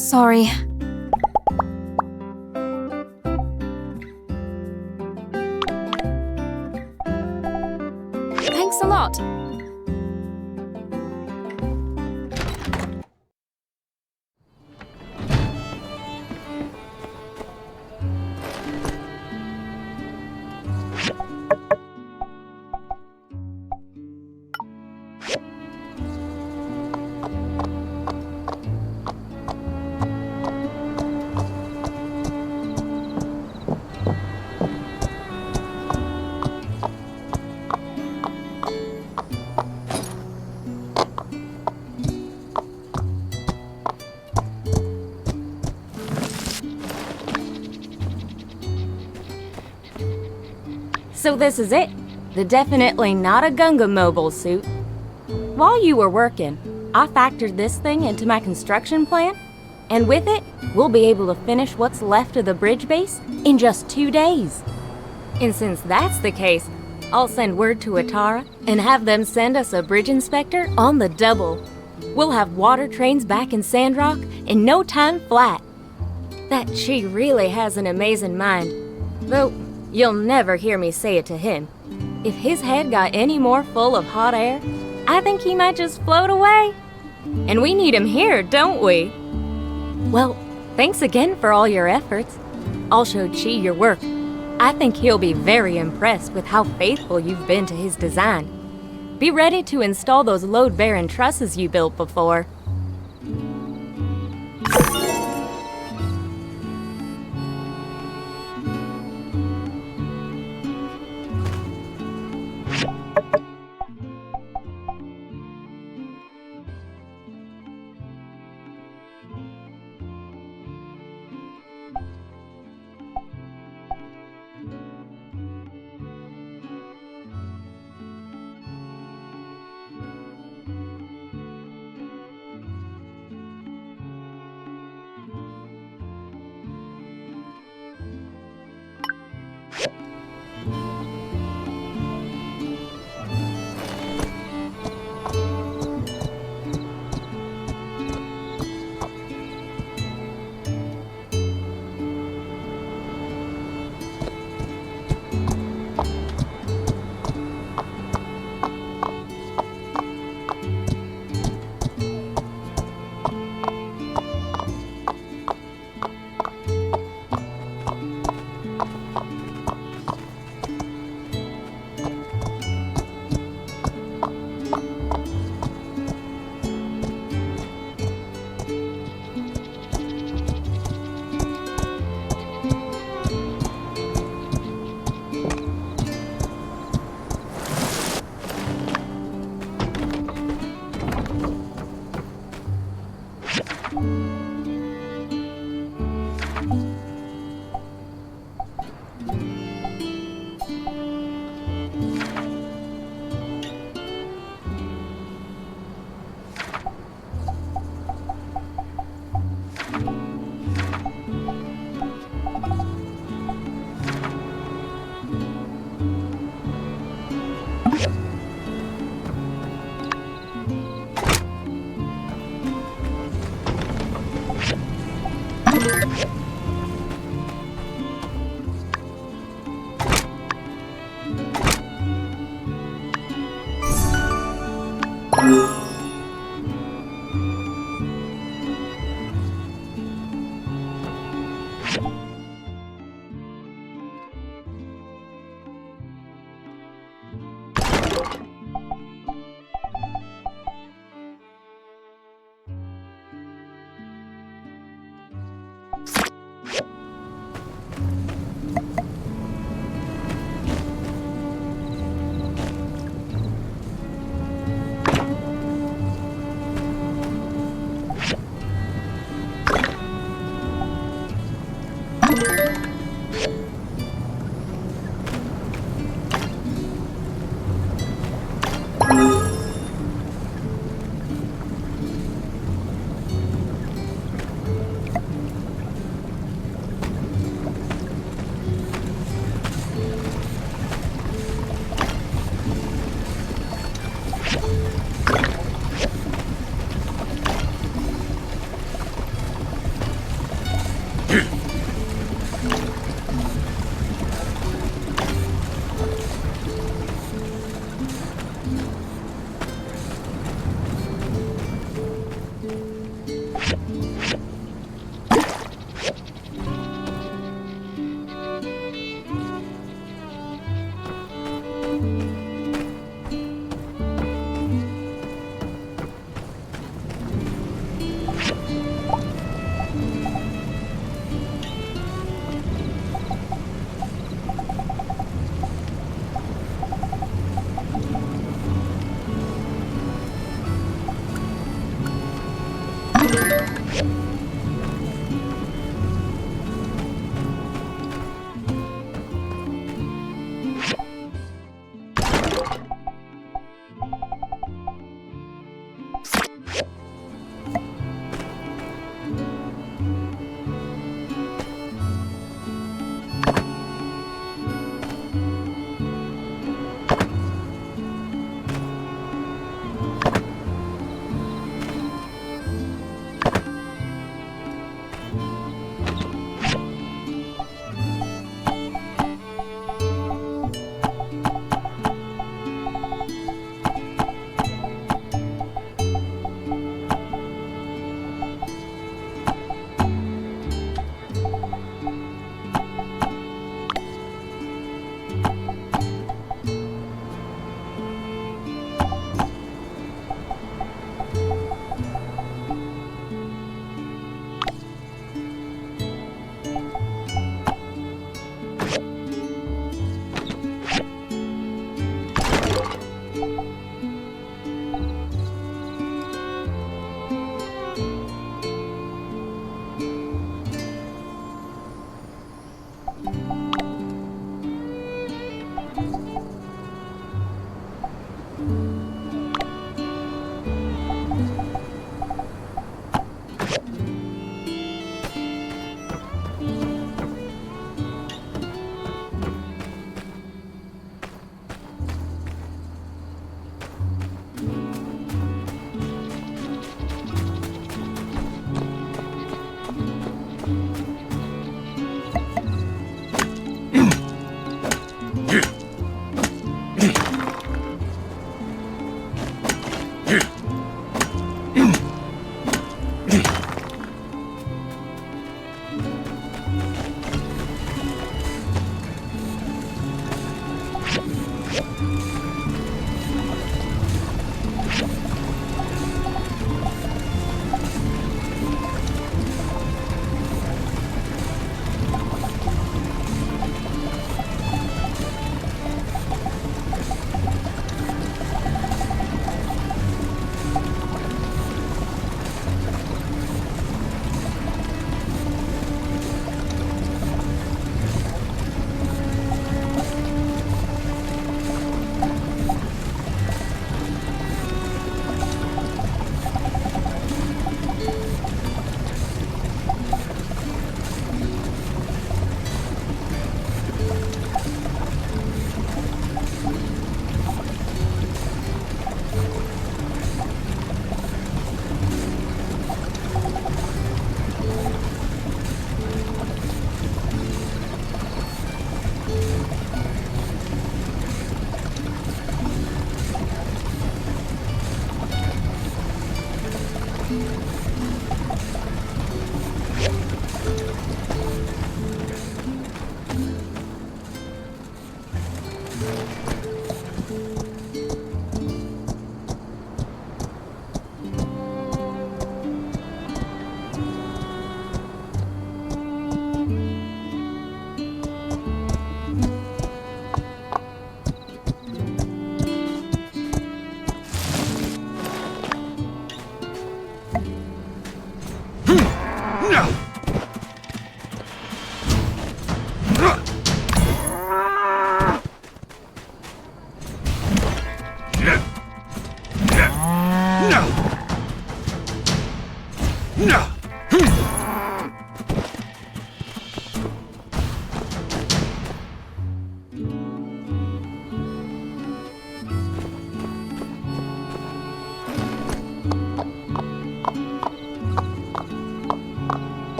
Sorry. Thanks a lot. So this is it. The definitely not a Gunga mobile suit. While you were working, I factored this thing into my construction plan, and with it, we'll be able to finish what's left of the bridge base in just 2 days. And since that's the case, I'll send word to Atara and have them send us a bridge inspector on the double. We'll have water trains back in Sandrock in no time flat. That Chi really has an amazing mind, though you'll never hear me say it to him. If his head got any more full of hot air, I think he might just float away. And we need him here, don't we? Well, thanks again for all your efforts. I'll show Chi your work. I think he'll be very impressed with how faithful you've been to his design. Be ready to install those load-bearing trusses you built before.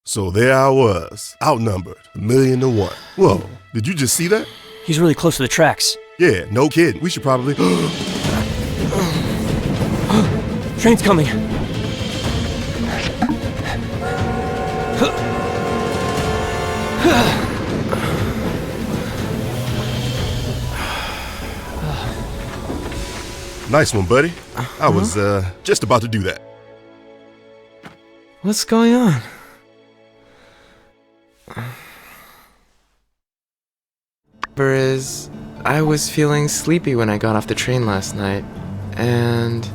So there I was, outnumbered, 1,000,000 to 1. Whoa, did you just see that? He's really close to the tracks. Yeah, no kidding. We should probably... Train's coming. Nice one, buddy. I was, just about to do that. What's going on? Is I was feeling sleepy when I got off the train last night, and...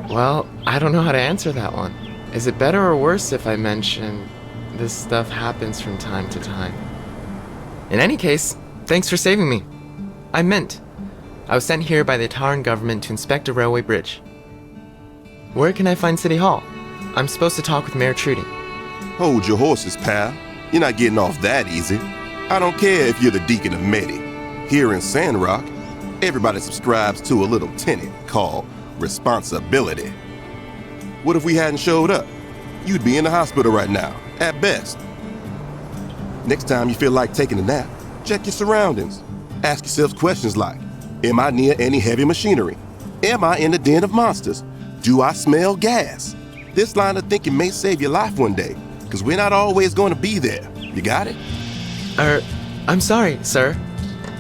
well, I don't know how to answer that one. Is it better or worse if I mention this stuff happens from time to time? In any case, thanks for saving me. I'm Mint. I was sent here by the Taran government to inspect a railway bridge. Where can I find City Hall? I'm supposed to talk with Mayor Trudy. Hold your horses, pal. You're not getting off that easy. I don't care if you're the Deacon of Medi. Here in Sandrock, everybody subscribes to a little tenet called responsibility. What if we hadn't showed up? You'd be in the hospital right now, at best. Next time you feel like taking a nap, check your surroundings. Ask yourselves questions like, am I near any heavy machinery? Am I in the den of monsters? Do I smell gas? This line of thinking may save your life one day, because we're not always going to be there. You got it? I'm sorry, sir.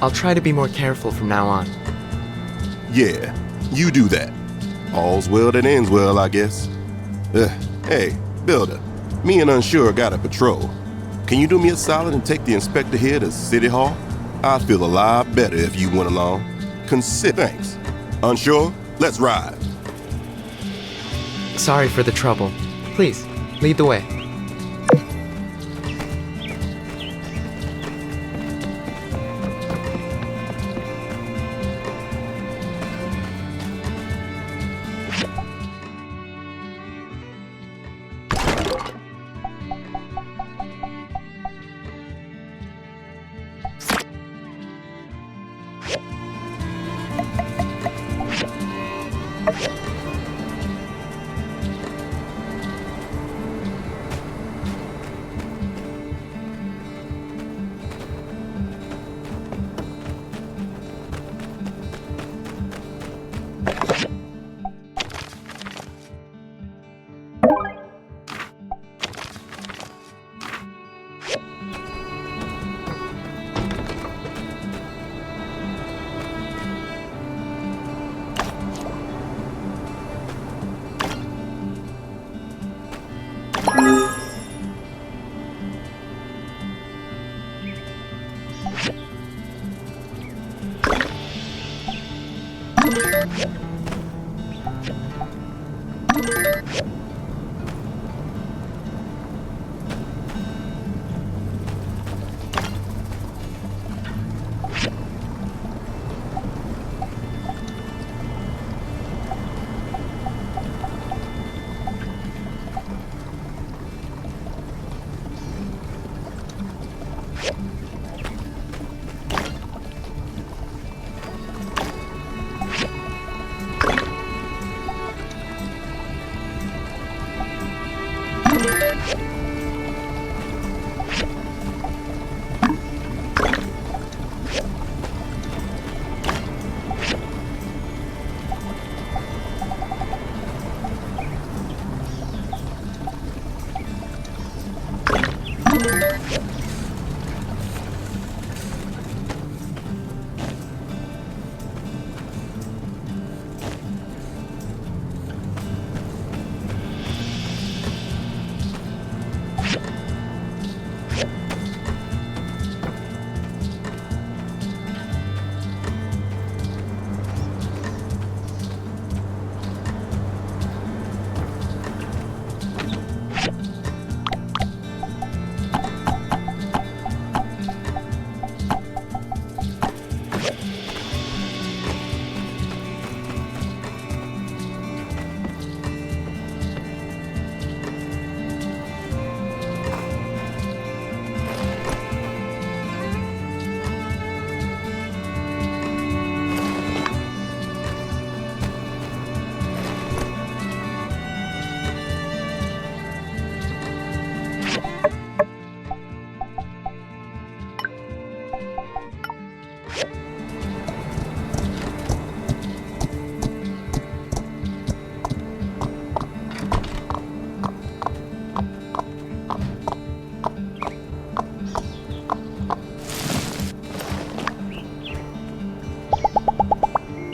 I'll try to be more careful from now on. Yeah, you do that. All's well that ends well, I guess. Hey, Builder, me and Unsure got a patrol. Can you do me a solid and take the inspector here to City Hall? I'd feel a lot better if you went along. Thanks. Unsure, let's ride. Sorry for the trouble. Please, lead the way.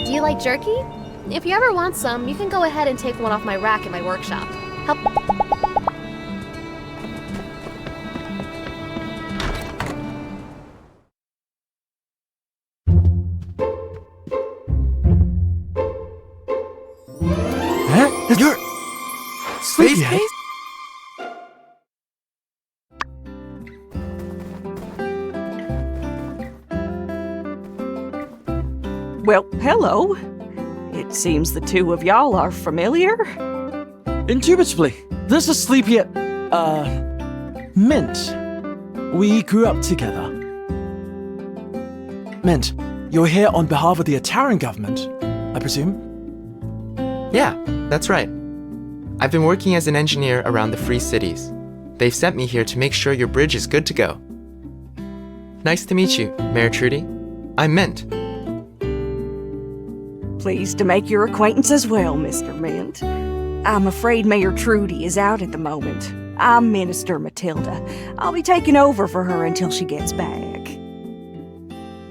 Do you like jerky? If you ever want some, you can go ahead and take one off my rack in my workshop. Help. Huh? You're... Sleepyhead? Well, hello. It seems the two of y'all are familiar. Indubitably. This is Sleepyhead... Mint. We grew up together. Mint, you're here on behalf of the Ataran government, I presume? Yeah, that's right. I've been working as an engineer around the Free Cities. They've sent me here to make sure your bridge is good to go. Nice to meet you, Mayor Trudy. I'm Mint. Pleased to make your acquaintance as well, Mr. Mint. I'm afraid Mayor Trudy is out at the moment. I'm Minister Matilda. I'll be taking over for her until she gets back.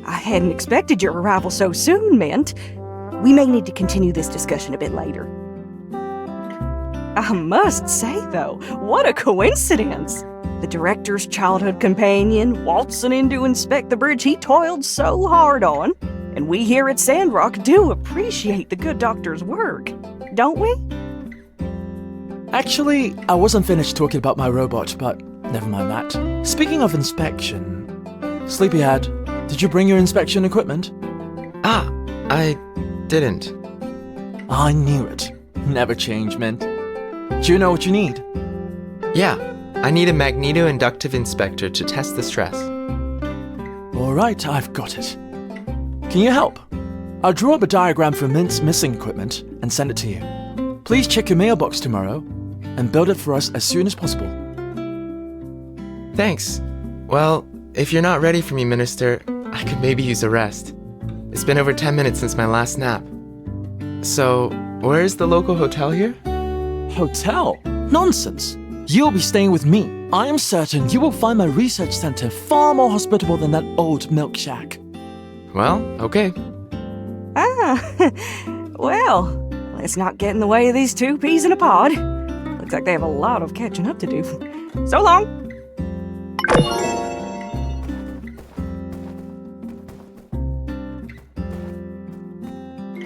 I hadn't expected your arrival so soon, Mint. We may need to continue this discussion a bit later. I must say, though, what a coincidence! The director's childhood companion waltzing in to inspect the bridge he toiled so hard on. And we here at Sandrock do appreciate the good doctor's work, don't we? Actually, I wasn't finished talking about my robot, but never mind that. Speaking of inspection, Sleepyhead, did you bring your inspection equipment? Ah, I didn't. I knew it. Never change, Mint. Do you know what you need? Yeah, I need a magneto-inductive inspector to test the stress. Alright, I've got it. Can you help? I'll draw up a diagram for Mint's missing equipment and send it to you. Please check your mailbox tomorrow and build it for us as soon as possible. Thanks. Well, if you're not ready for me, Minister, I could maybe use a rest. It's been over 10 minutes since my last nap. So, where's the local hotel here? Hotel? Nonsense! You'll be staying with me. I am certain you will find my research center far more hospitable than that old milk shack. Well, okay. Well, let's not get in the way of these two peas in a pod. Looks like they have a lot of catching up to do. So long!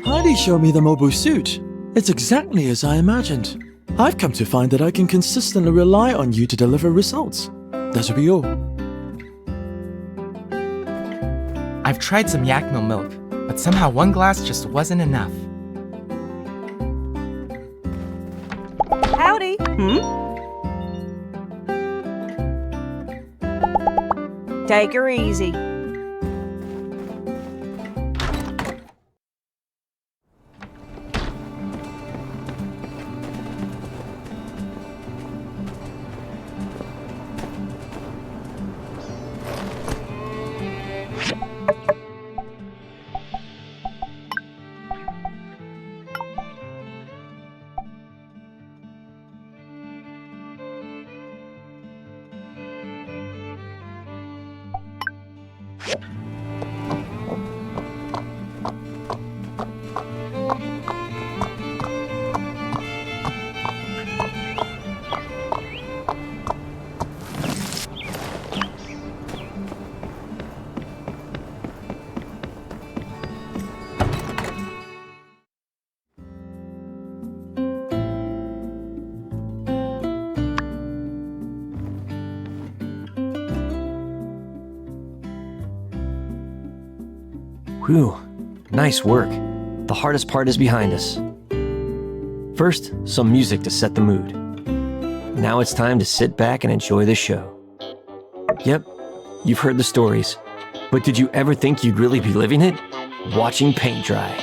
Heidi showed me the mobile suit. It's exactly as I imagined. I've come to find that I can consistently rely on you to deliver results. That'll be all. I've tried some yak milk, but somehow one glass just wasn't enough. Howdy! Take her easy. Whew, nice work. The hardest part is behind us. First, some music to set the mood. Now it's time to sit back and enjoy the show. Yep, you've heard the stories, but did you ever think you'd really be living it? Watching paint dry.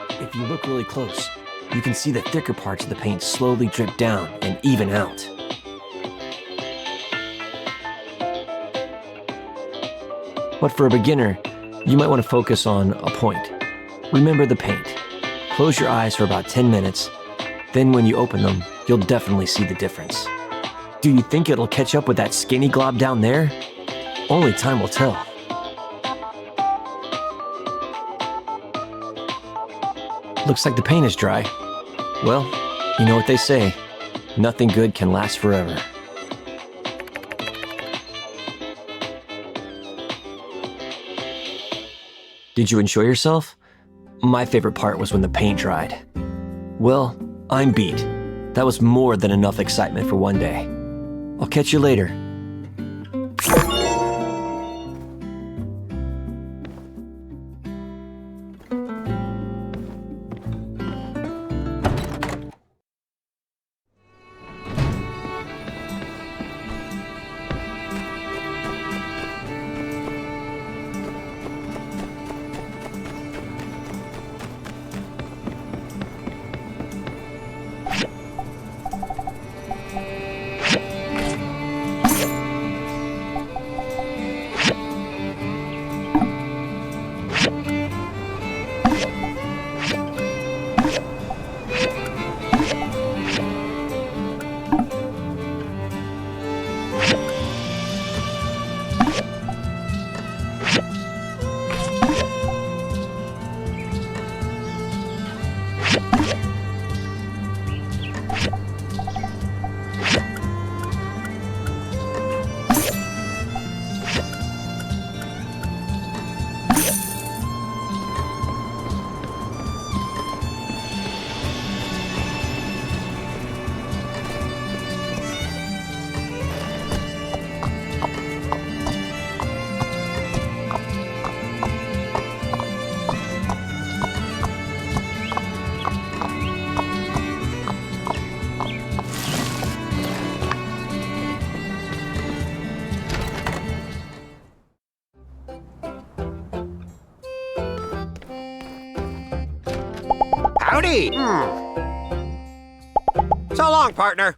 If you look really close, you can see the thicker parts of the paint slowly drip down and even out. But for a beginner, you might want to focus on a point. Remember the paint. Close your eyes for about 10 minutes. Then when you open them, you'll definitely see the difference. Do you think it'll catch up with that skinny glob down there? Only time will tell. Looks like the paint is dry. Well, you know what they say. Nothing good can last forever. Did you enjoy yourself? My favorite part was when the paint dried. Well, I'm beat. That was more than enough excitement for one day. I'll catch you later. Howdy! So long, partner.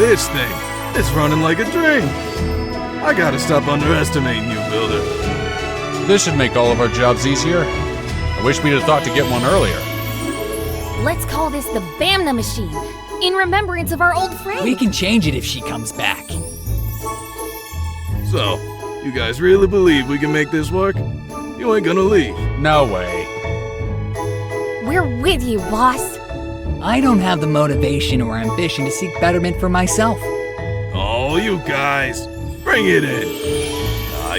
this thing. It's running like a dream. I gotta stop underestimating you, Builder. This should make all of our jobs easier. I wish we'd have thought to get one earlier. Let's call this the Bamna machine, in remembrance of our old friend. We can change it if she comes back. So, you guys really believe we can make this work? You ain't gonna leave. No way. We're with you, boss. I don't have the motivation or ambition to seek betterment for myself. Oh, you guys. Bring it in.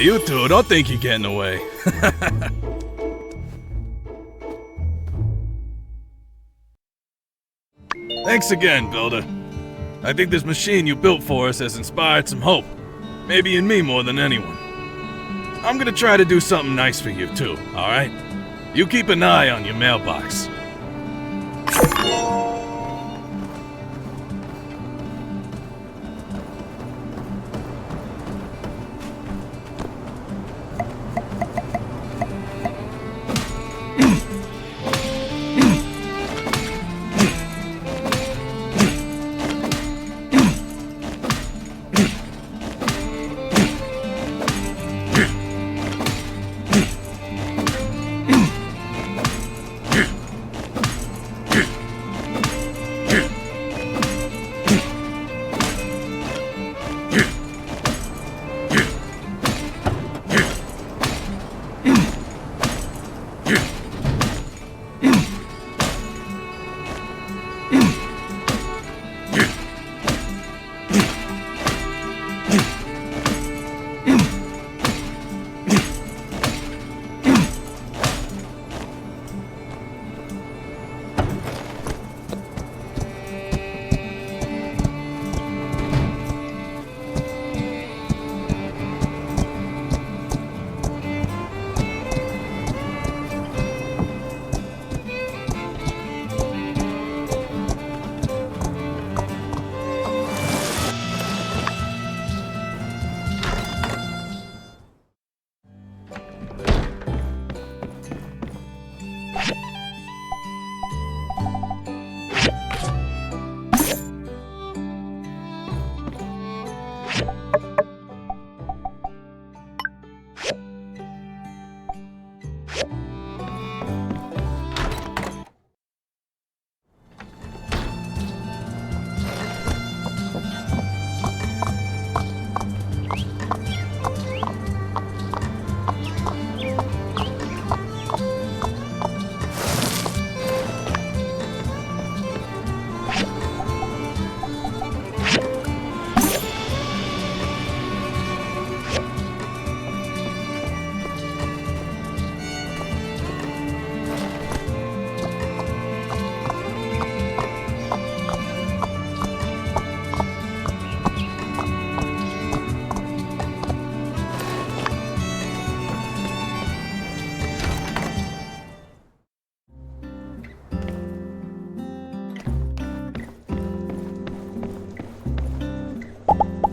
You two, don't think you're getting away. Thanks again, Builder. I think this machine you built for us has inspired some hope. Maybe in me more than anyone. I'm gonna try to do something nice for you too, alright? You keep an eye on your mailbox.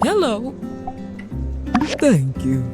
Hello. Thank you.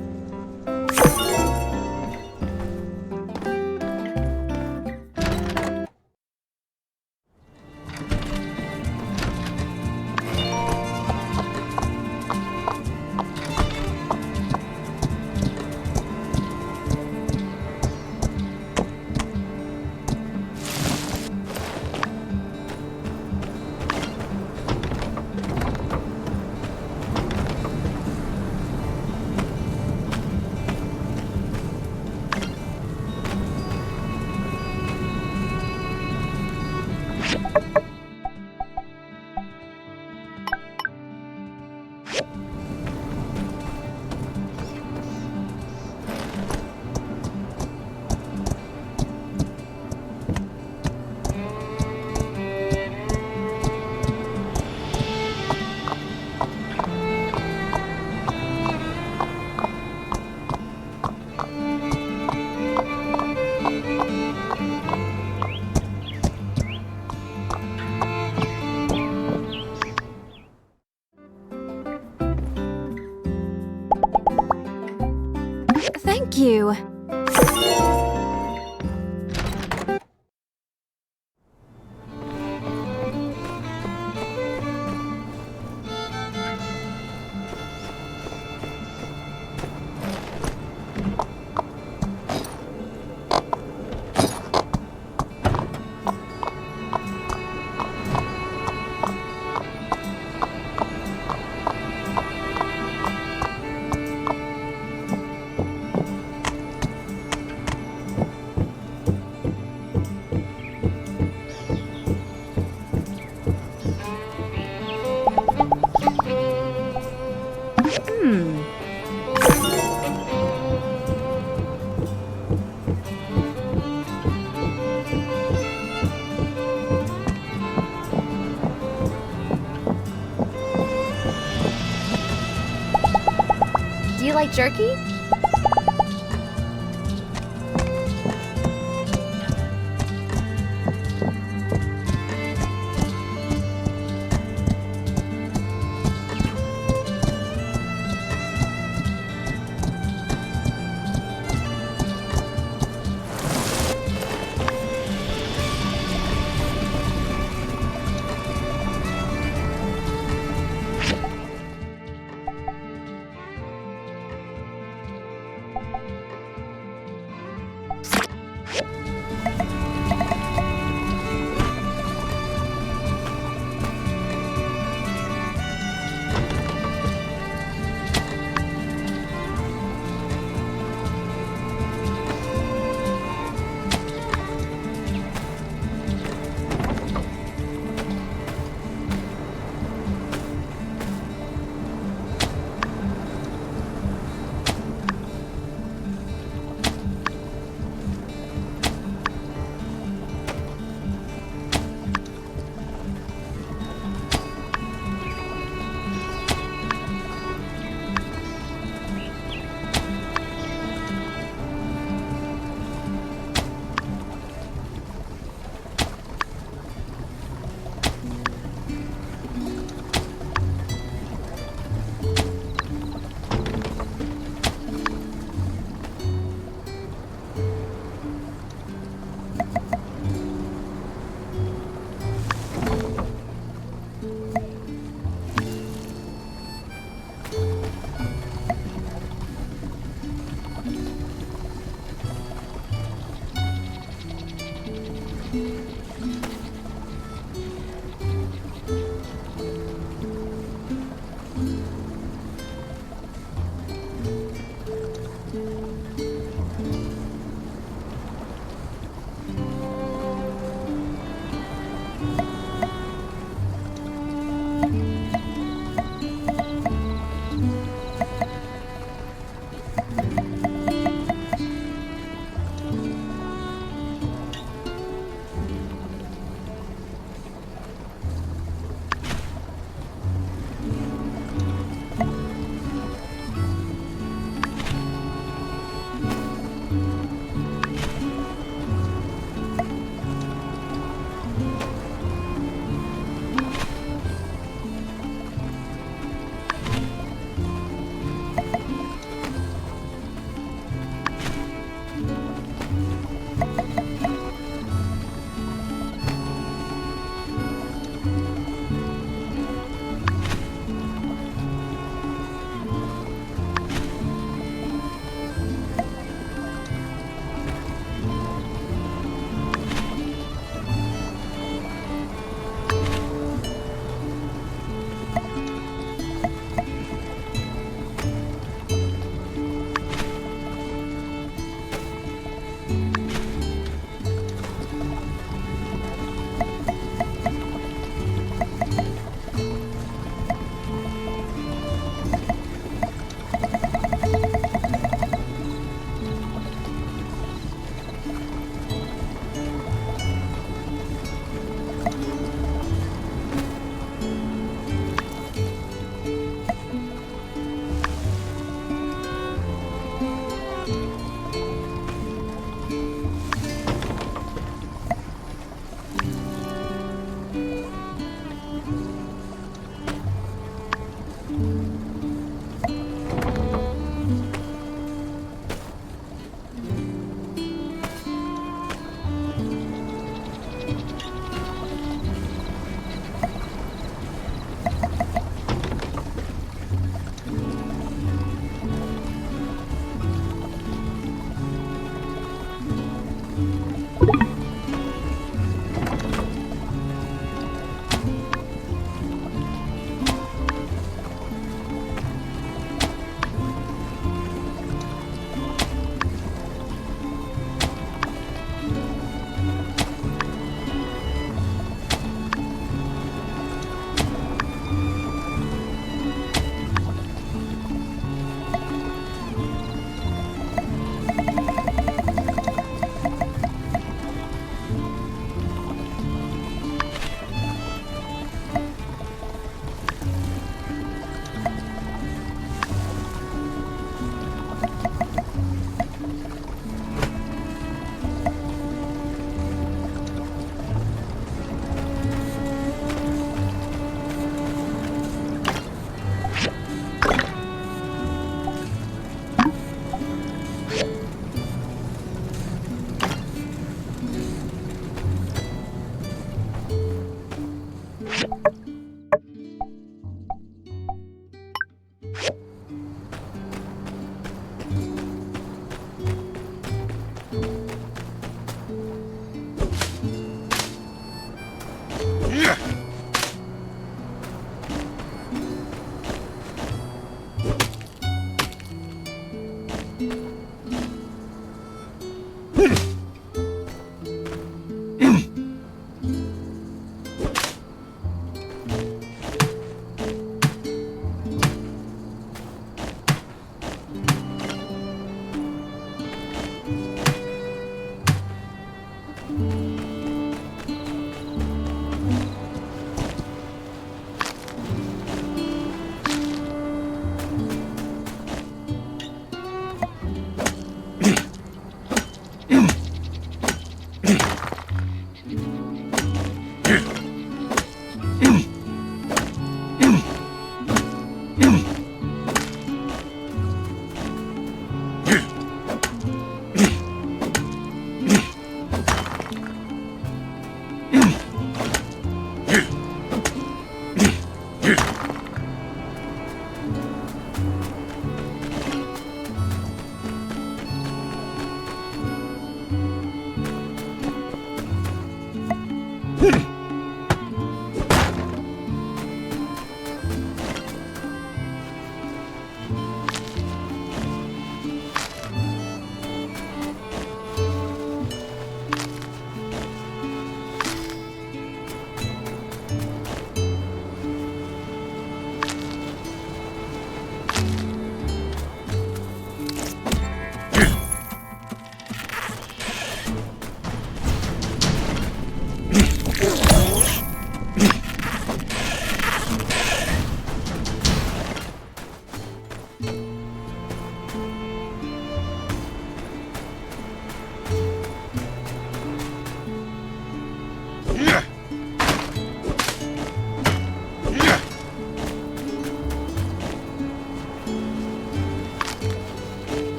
Thank you. Do you like jerky?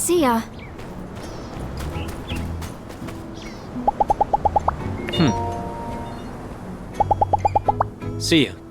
See ya. See ya.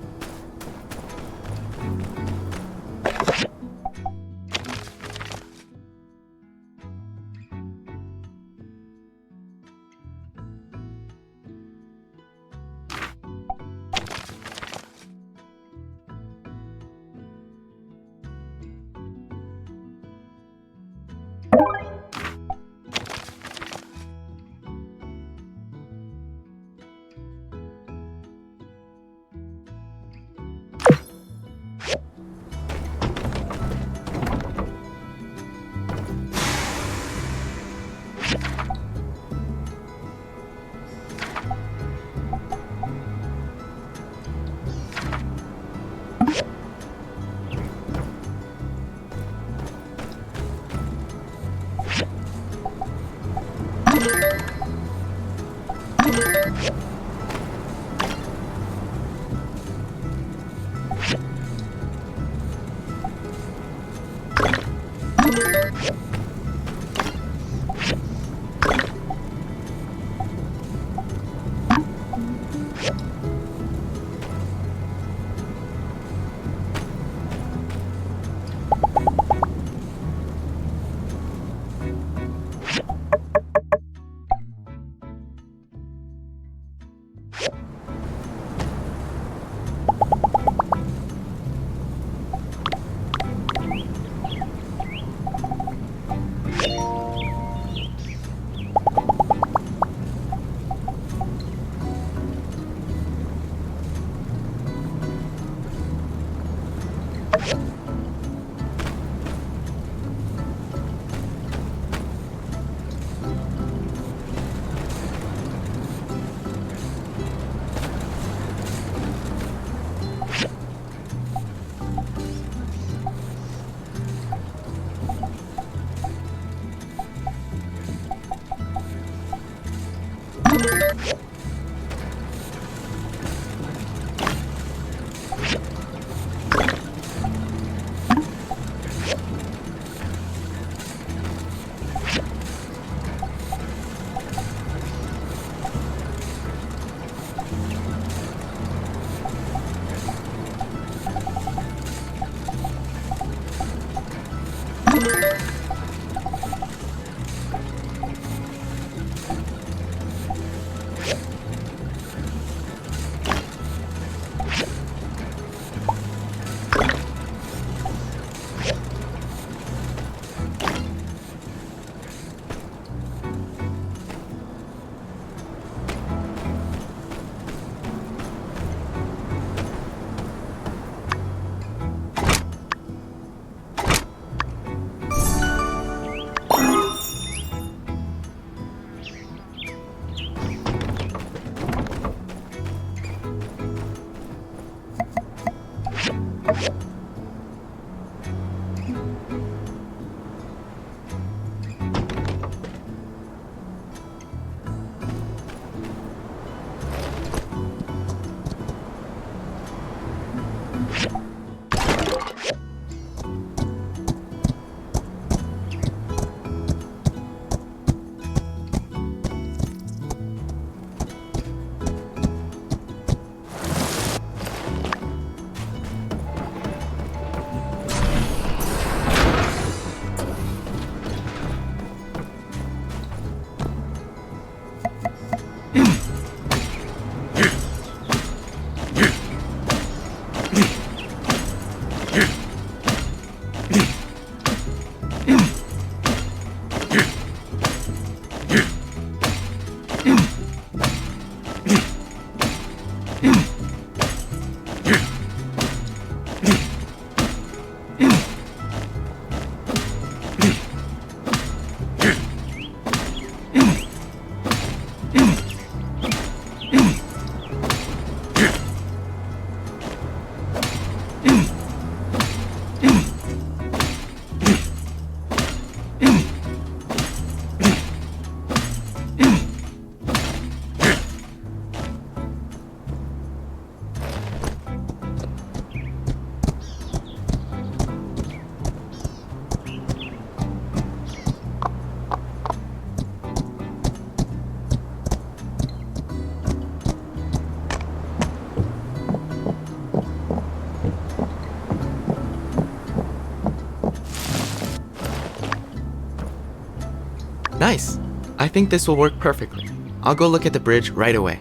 Nice. I think this will work perfectly. I'll go look at the bridge right away.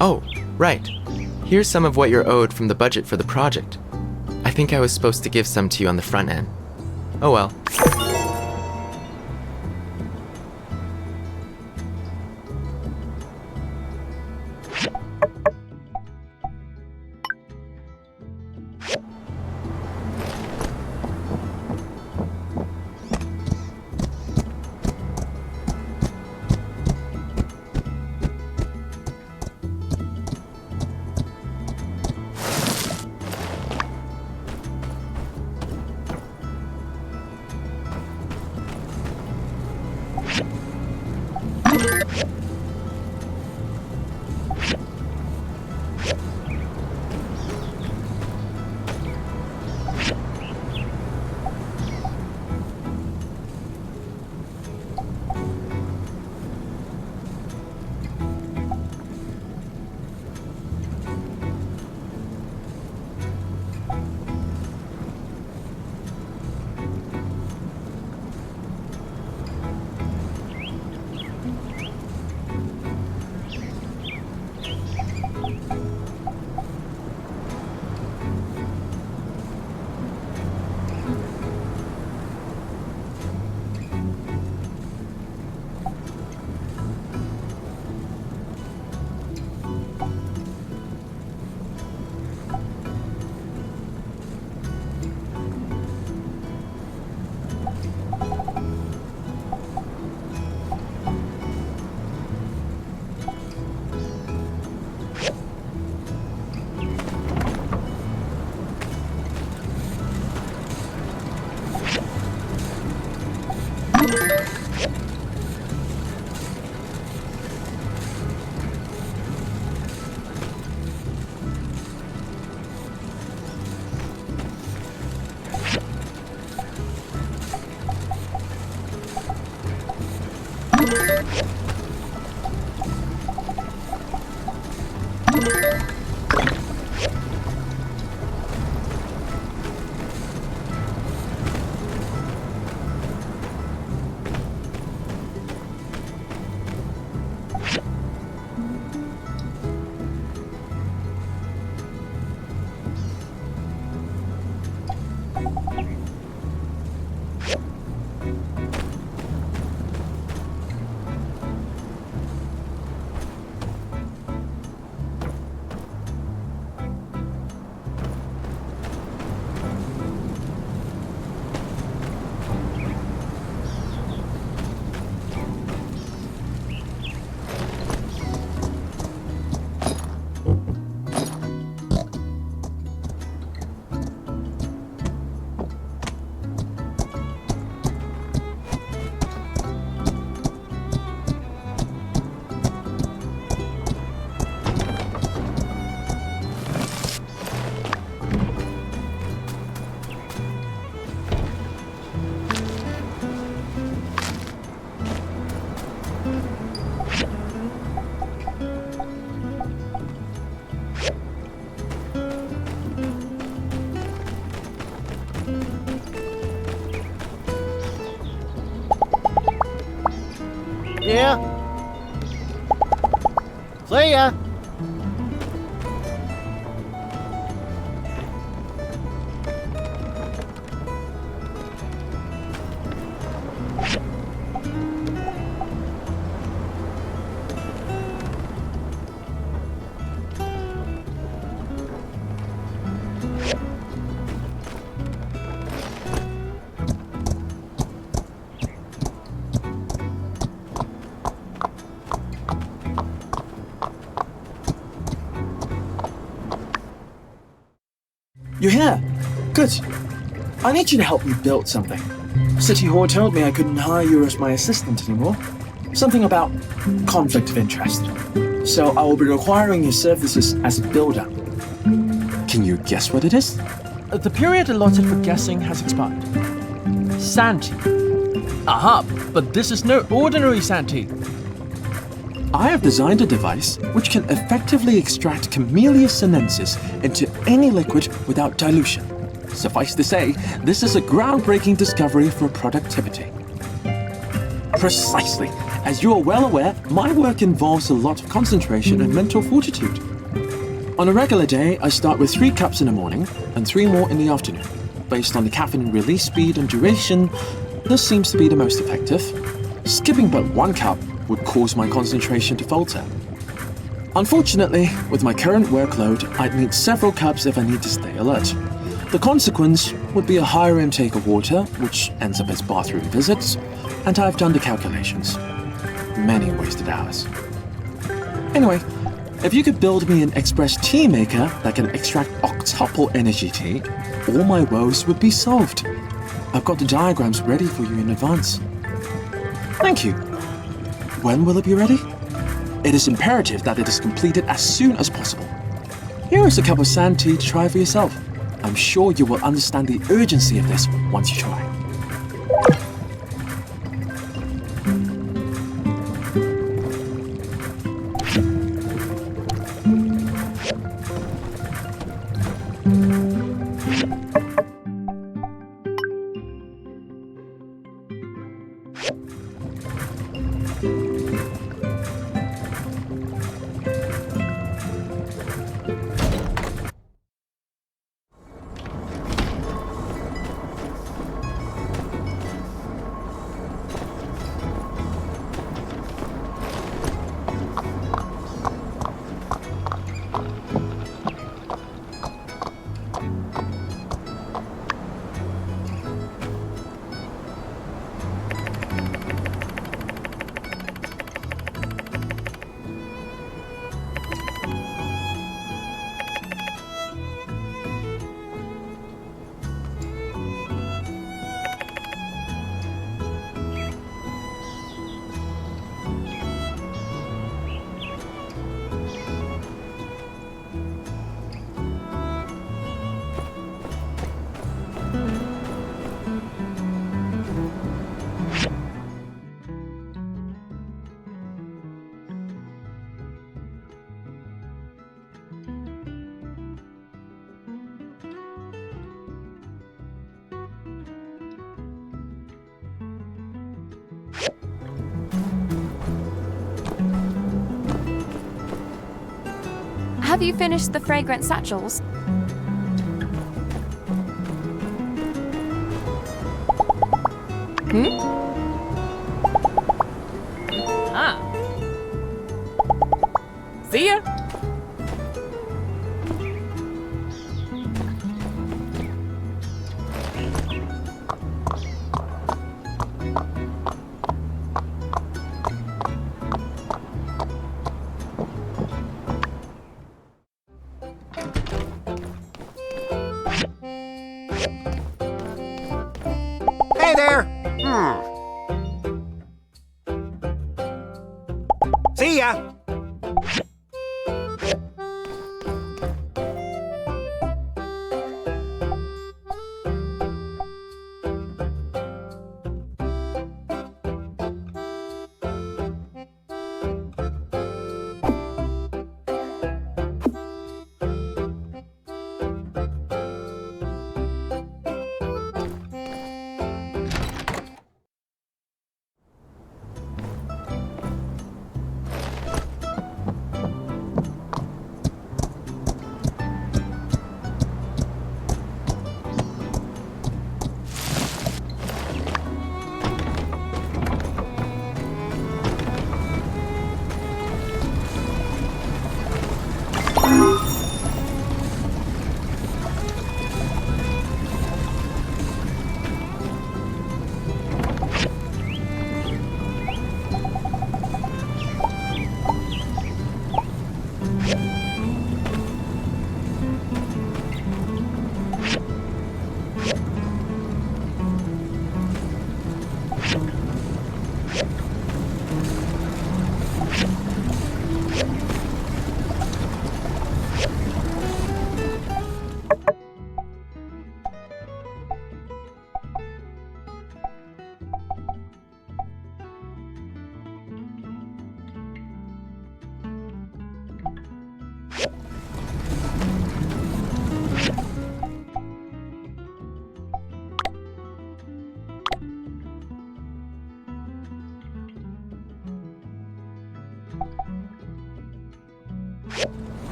Oh, right. Here's some of what you're owed from the budget for the project. I think I was supposed to give some to you on the front end. Oh well. Yeah? See ya! You're here? Good. I need you to help me build something. City Hall told me I couldn't hire you as my assistant anymore. Something about conflict of interest. So I will be requiring your services as a builder. Can you guess what it is? The period allotted for guessing has expired. Santee. Aha, but this is no ordinary Santee. I have designed a device which can effectively extract Camellia sinensis into any liquid without dilution. Suffice to say, this is a groundbreaking discovery for productivity. Precisely. As you are well aware, my work involves a lot of concentration and mental fortitude. On a regular day, I start with 3 cups in the morning and 3 more in the afternoon. Based on the caffeine release speed and duration, this seems to be the most effective. Skipping but 1 cup would cause my concentration to falter. Unfortunately, with my current workload, I'd need several cups if I need to stay alert. The consequence would be a higher intake of water, which ends up as bathroom visits, and I've done the calculations. Many wasted hours. Anyway, if you could build me an express tea maker that can extract octuple energy tea, all my woes would be solved. I've got the diagrams ready for you in advance. Thank you. When will it be ready? It is imperative that it is completed as soon as possible. Here is a cup of sand tea to try for yourself. I'm sure you will understand the urgency of this once you try. Have you finished the fragrant satchels? Ah. See ya. Hey there! See ya!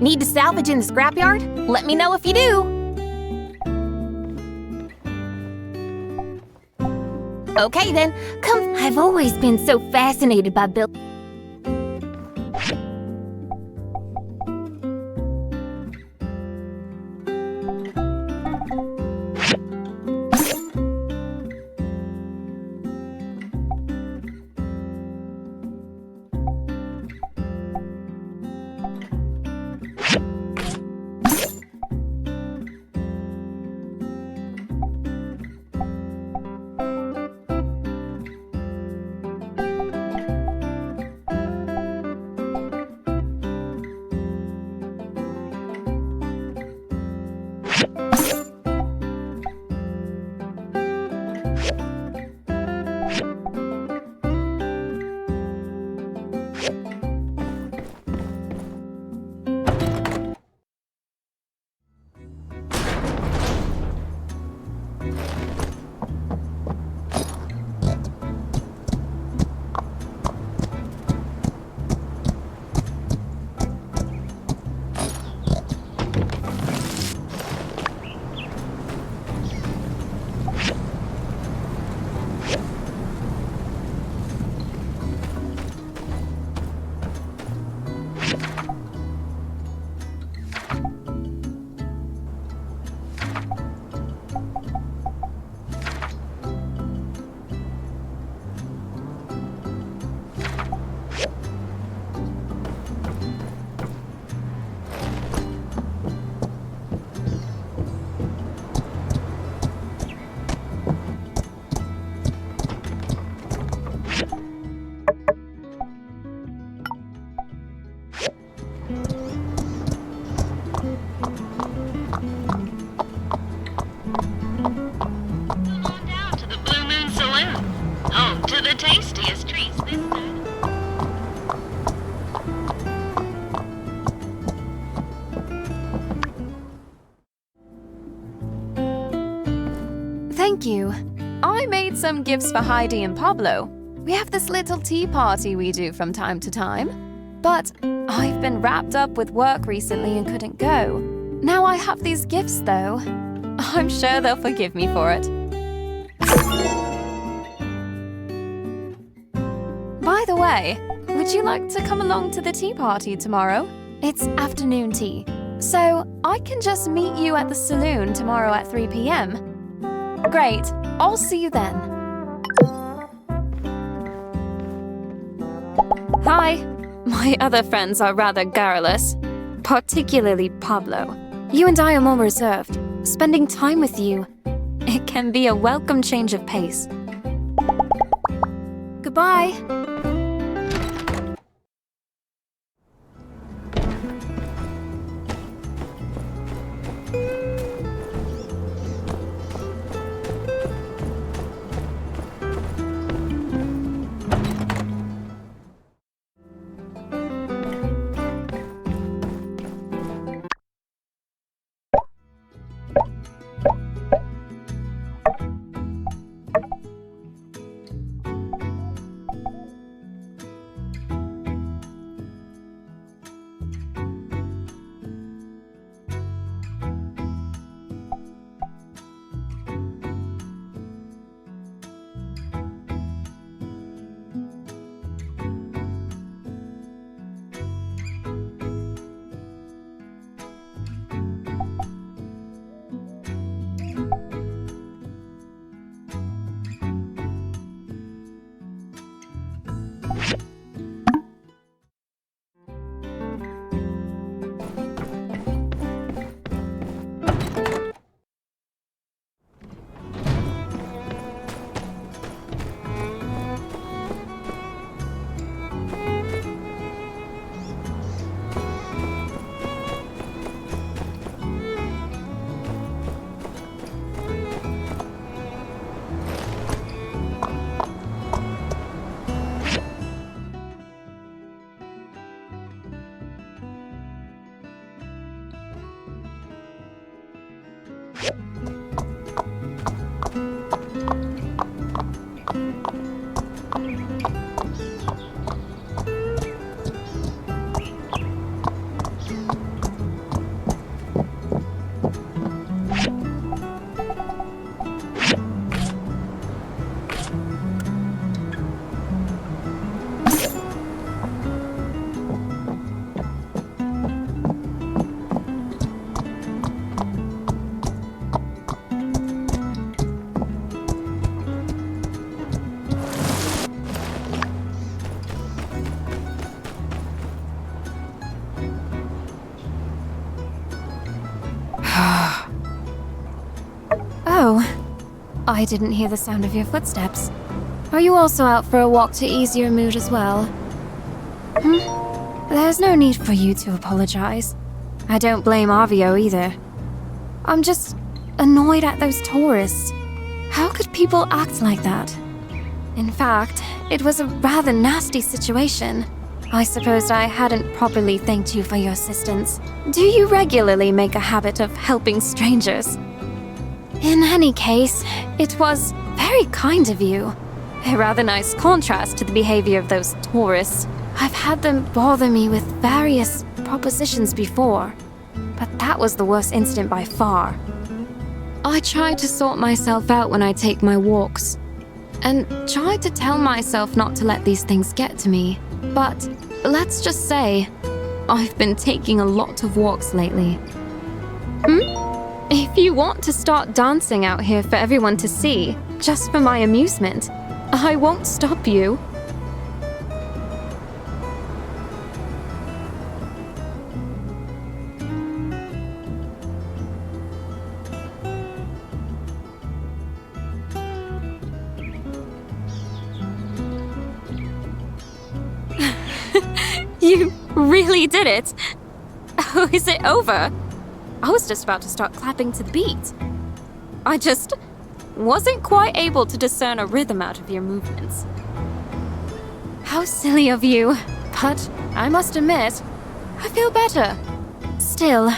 Need to salvage in the scrapyard? Let me know if you do. Okay then, come. I've always been so fascinated by building. Home to the tastiest treats this side. Thank you. I made some gifts for Heidi and Pablo. We have this little tea party we do from time to time. But I've been wrapped up with work recently and couldn't go. Now I have these gifts, though. I'm sure they'll forgive me for it. By the way, would you like to come along to the tea party tomorrow? It's afternoon tea, so I can just meet you at the saloon tomorrow at 3 p.m. Great, I'll see you then. Hi, my other friends are rather garrulous, particularly Pablo. You and I are more reserved. Spending time with you, it can be a welcome change of pace. Goodbye. Oh, I didn't hear the sound of your footsteps. Are you also out for a walk to ease your mood as well? There's no need for you to apologize. I don't blame Avio either. I'm just annoyed at those tourists. How could people act like that? In fact, it was a rather nasty situation. I suppose I hadn't properly thanked you for your assistance. Do you regularly make a habit of helping strangers? In any case, it was very kind of you. A rather nice contrast to the behavior of those tourists. I've had them bother me with various propositions before, but that was the worst incident by far. I try to sort myself out when I take my walks, and try to tell myself not to let these things get to me. But let's just say, I've been taking a lot of walks lately. If you want to start dancing out here for everyone to see, just for my amusement, I won't stop you. You really did it. Oh, is it over? I was just about to start clapping to the beat. I just wasn't quite able to discern a rhythm out of your movements. How silly of you, but I must admit, I feel better. Still,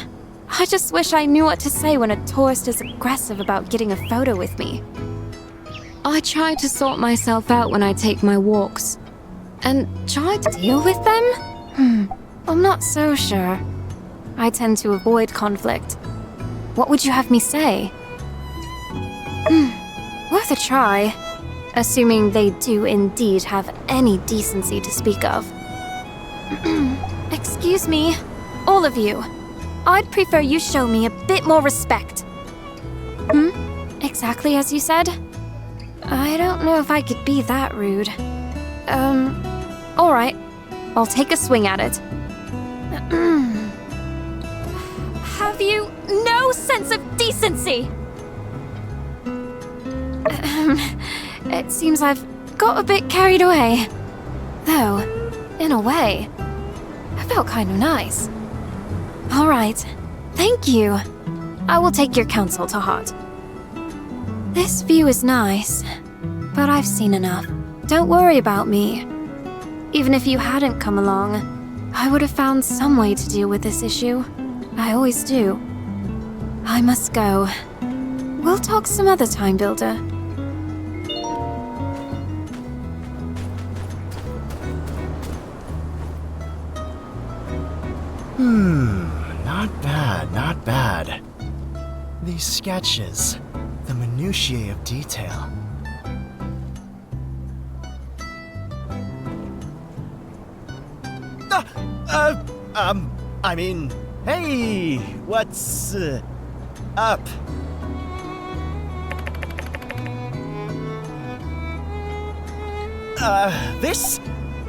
I just wish I knew what to say when a tourist is aggressive about getting a photo with me. I try to sort myself out when I take my walks. And try to deal with them? I'm not so sure. I tend to avoid conflict. What would you have me say? Worth a try. Assuming they do indeed have any decency to speak of. Excuse me, all of you. I'd prefer you show me a bit more respect. Exactly as you said? I don't know if I could be that rude. Alright. I'll take a swing at it. Have you no sense of decency? It seems I've got a bit carried away. Though, in a way, I felt kind of nice. Alright, thank you. I will take your counsel to heart. This view is nice, but I've seen enough. Don't worry about me. Even if you hadn't come along, I would have found some way to deal with this issue. I always do. I must go. We'll talk some other time, Builder. Not bad, not bad. These sketches, the minutiae of detail. I mean, hey, what's up?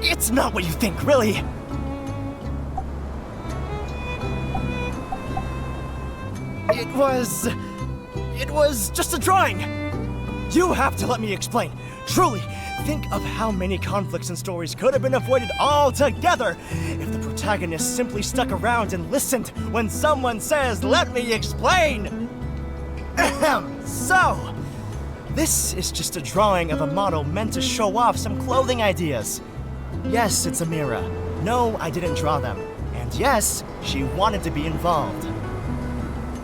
It's not what you think, really. It was just a drawing. You have to let me explain. Truly, think of how many conflicts and stories could have been avoided altogether if the protagonist simply stuck around and listened when someone says, "Let me explain." So, this is just a drawing of a model meant to show off some clothing ideas. Yes, it's Amira. No, I didn't draw them. And yes, she wanted to be involved.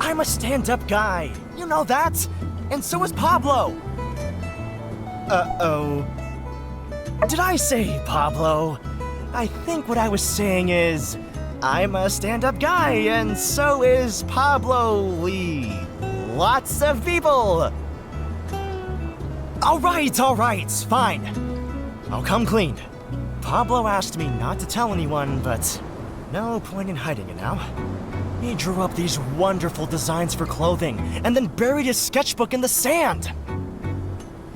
I'm a stand-up guy. You know that? And so is Pablo. Uh-oh. Did I say Pablo? I think what I was saying is, I'm a stand-up guy, and so is Pablo Lee. Lots of people. All right, fine. I'll come clean. Pablo asked me not to tell anyone, but no point in hiding it now. He drew up these wonderful designs for clothing, and then buried his sketchbook in the sand.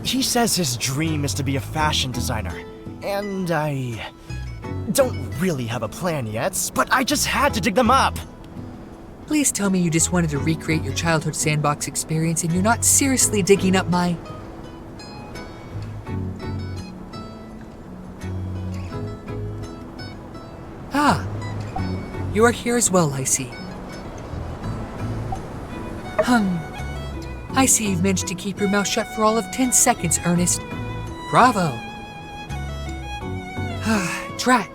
He says his dream is to be a fashion designer, and I don't really have a plan yet, but I just had to dig them up. Please tell me you just wanted to recreate your childhood sandbox experience and you're not seriously digging up my... Ah, you are here as well, I see. I see you've managed to keep your mouth shut for all of 10 seconds, Ernest. Bravo. Drat.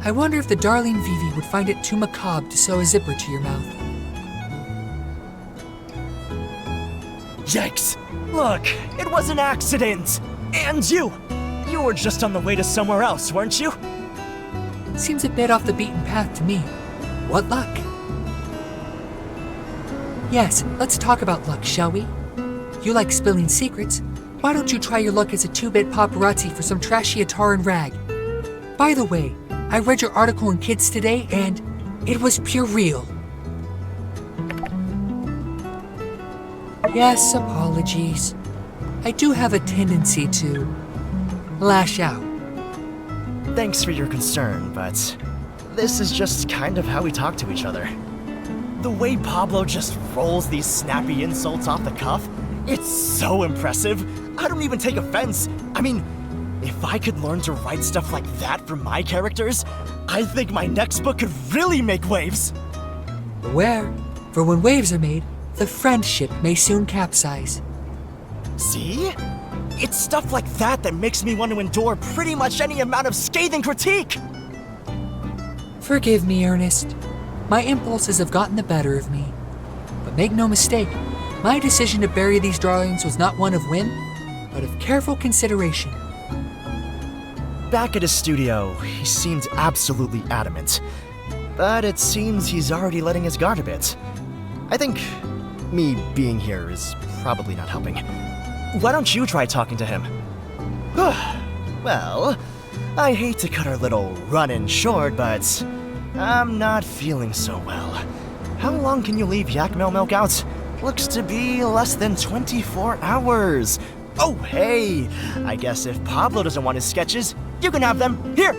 I wonder if the darling Vivi would find it too macabre to sew a zipper to your mouth. Yikes! Look, it was an accident! And you were just on the way to somewhere else, weren't you? Seems a bit off the beaten path to me. What luck? Yes, let's talk about luck, shall we? You like spilling secrets. Why don't you try your luck as a 2-bit paparazzi for some trashy Ataran rag? By the way, I read your article in Kids today, and it was pure real. Yes, apologies. I do have a tendency to lash out. Thanks for your concern, but this is just kind of how we talk to each other. The way Pablo just rolls these snappy insults off the cuff, it's so impressive. I don't even take offense. I mean, if I could learn to write stuff like that for my characters, I think my next book could really make waves. Beware, For when waves are made, the friendship may soon capsize. See? It's stuff like that that makes me want to endure pretty much any amount of scathing critique! Forgive me, Ernest. My impulses have gotten the better of me. But make no mistake, my decision to bury these drawings was not one of whim, but of careful consideration. Back at his studio, he seemed absolutely adamant. But it seems he's already letting his guard a bit. I think me being here is probably not helping. Why don't you try talking to him? Well, I hate to cut our little run-in short, but I'm not feeling so well. How long can you leave yak milk out? Looks to be less than 24 hours. Oh, hey! I guess if Pablo doesn't want his sketches, you can have them. Here!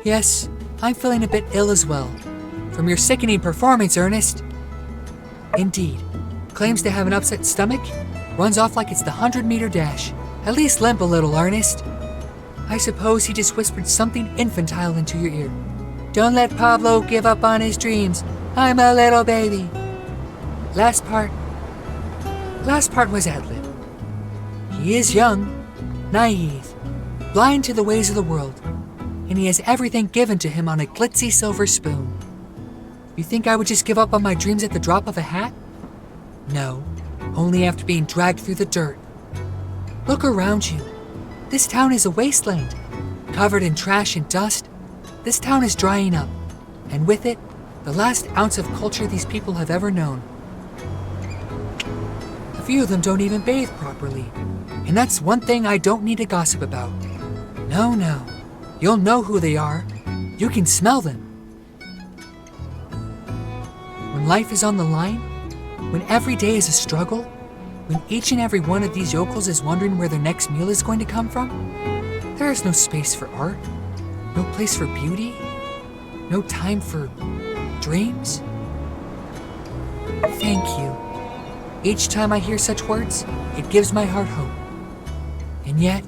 Yes, I'm feeling a bit ill as well. From your sickening performance, Ernest. Indeed. Claims to have an upset stomach, runs off like it's the 100-meter dash. At least limp a little, Ernest. I suppose he just whispered something infantile into your ear. Don't let Pablo give up on his dreams. I'm a little baby. Last part was ad-lib. He is young, naive, blind to the ways of the world, and he has everything given to him on a glitzy silver spoon. You think I would just give up on my dreams at the drop of a hat? No, only after being dragged through the dirt. Look around you. This town is a wasteland, covered in trash and dust. This town is drying up, and with it, the last ounce of culture these people have ever known. A few of them don't even bathe properly, and that's one thing I don't need to gossip about. No, you'll know who they are. You can smell them. When life is on the line, when every day is a struggle, when each and every one of these yokels is wondering where their next meal is going to come from, there is no space for art, no place for beauty, no time for dreams. Thank you. Each time I hear such words, it gives my heart hope. And yet,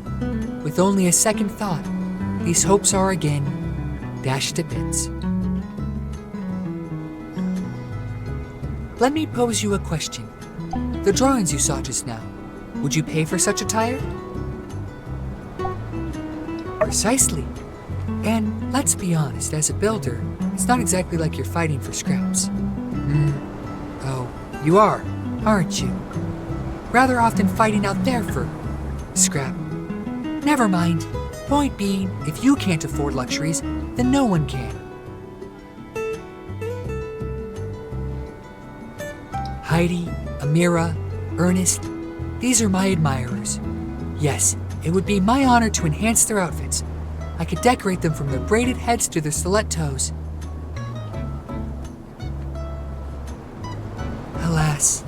with only a second thought, these hopes are again dashed to bits. Let me pose you a question. The drawings you saw just now, would you pay for such attire? Precisely. And let's be honest, as a builder, it's not exactly like you're fighting for scraps. Oh, you are, aren't you? Rather often fighting out there for scrap. Never mind. Point being, if you can't afford luxuries, then no one can. Heidi, Amira, Ernest, these are my admirers. Yes, it would be my honor to enhance their outfits. I could decorate them from their braided heads to their stiletto toes. Alas.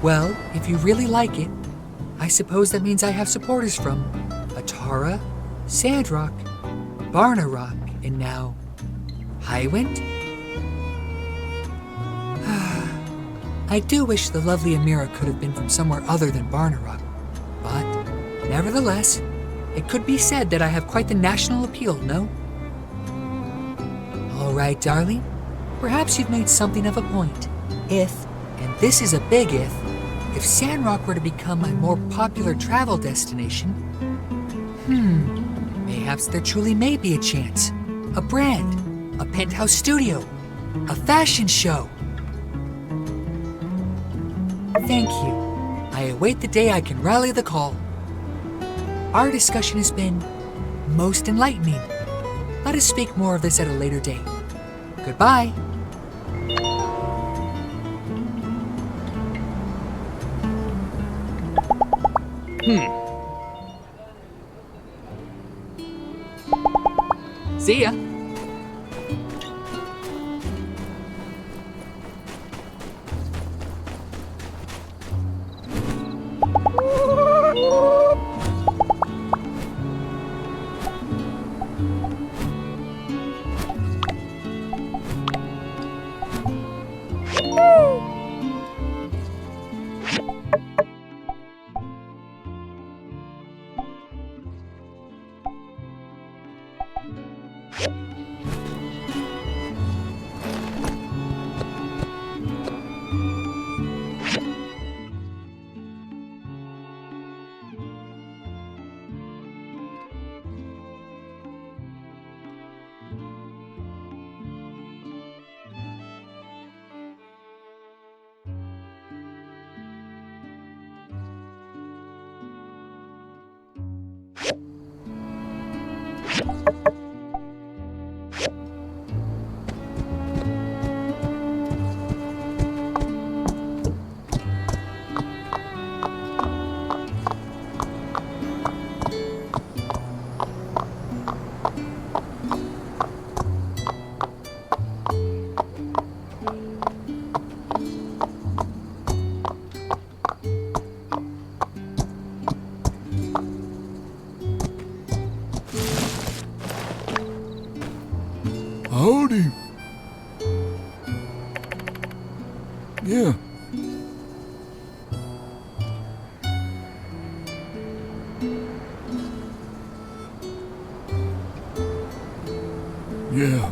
Well, if you really like it, I suppose that means I have supporters from Atara, Sandrock, Barnarock, and now Highwind? I do wish the lovely Amira could have been from somewhere other than Barnarock, but nevertheless, it could be said that I have quite the national appeal, no? All right, darling, perhaps you've made something of a point. If, and this is a big if Sandrock were to become a more popular travel destination, mayhaps there truly may be a chance. A brand, a penthouse studio, a fashion show. Thank you. I await the day I can rally the call. Our discussion has been most enlightening. Let us speak more of this at a later date. Goodbye. See ya. Howdy. Yeah. Yeah.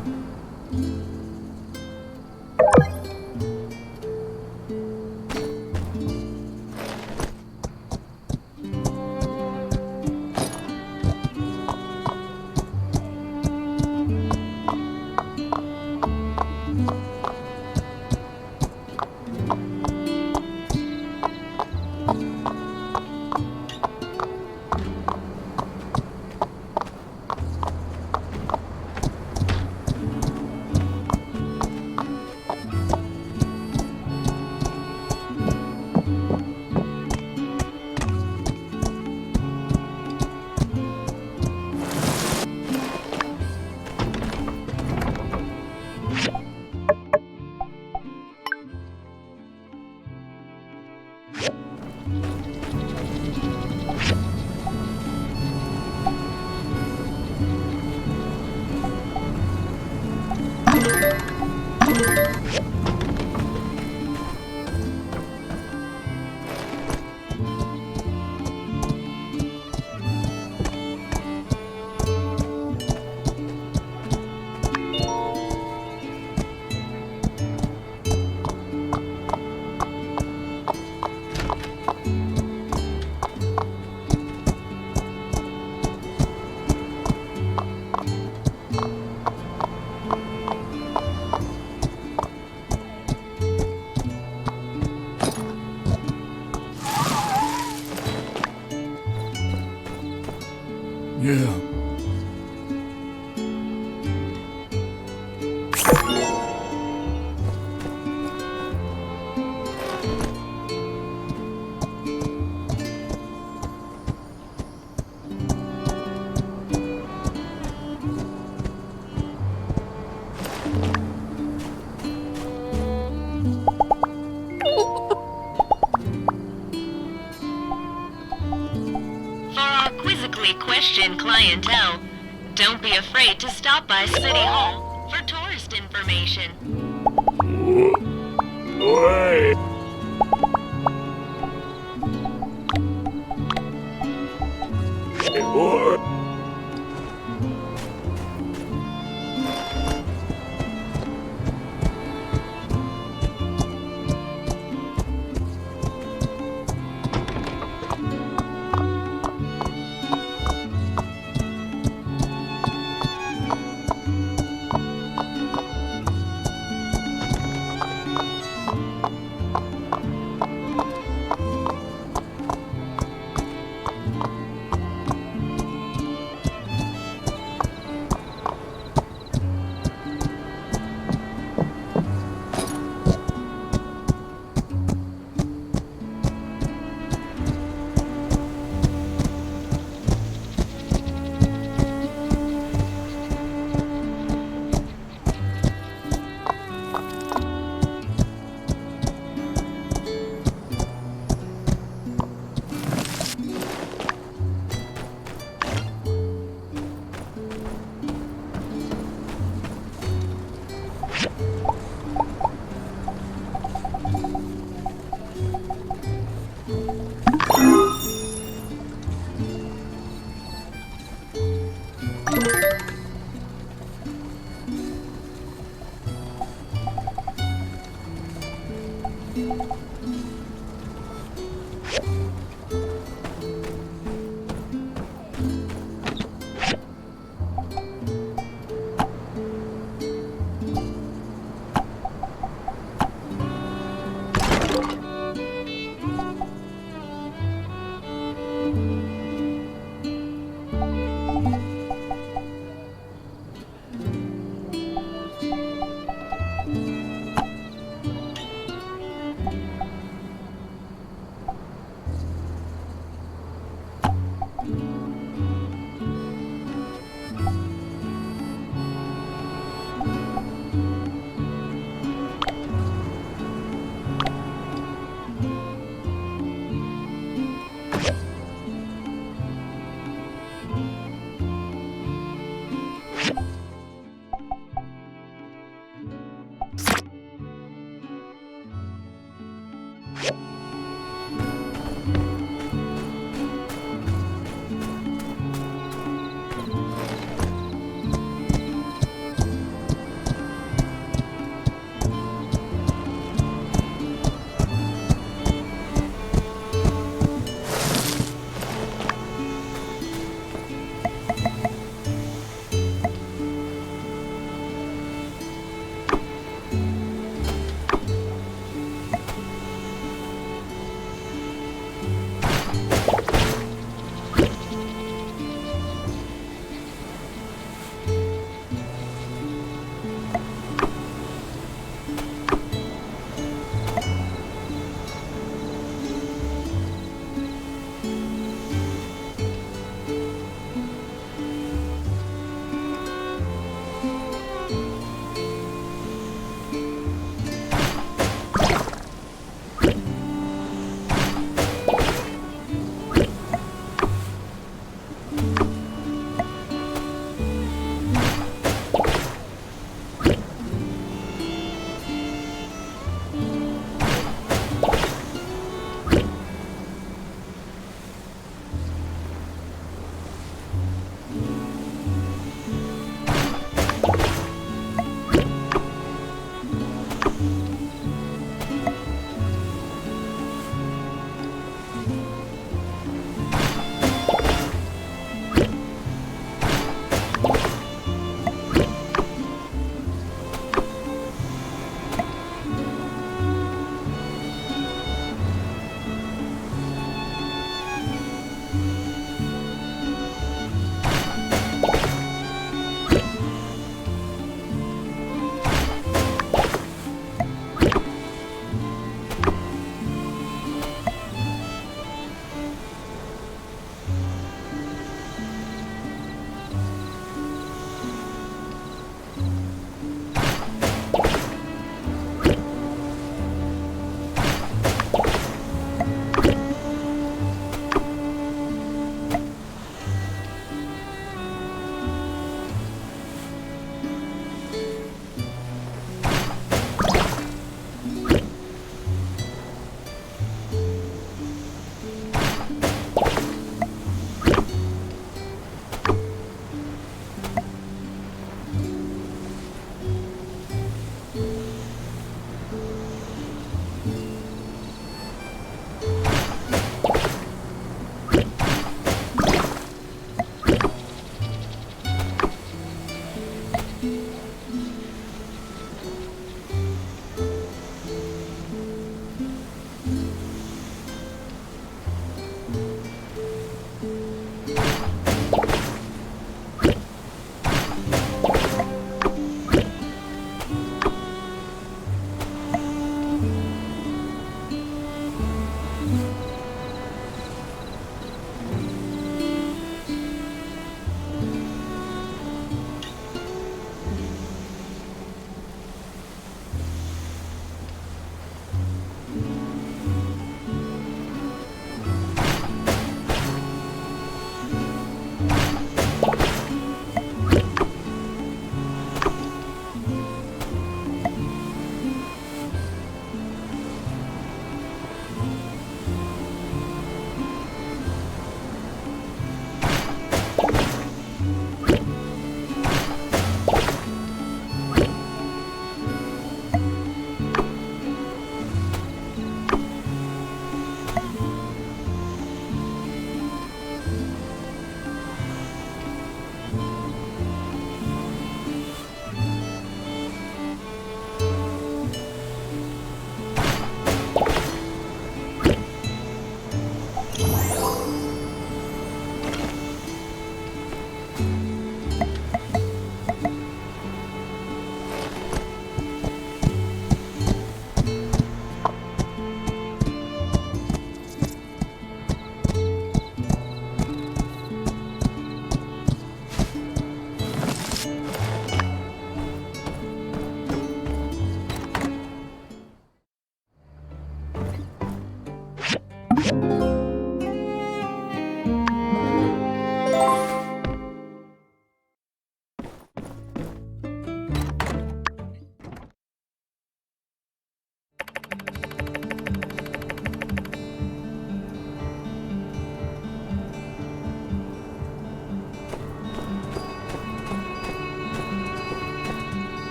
Yeah. For our quizzically questioned clientele, don't be afraid to stop by City Hall for tourist information.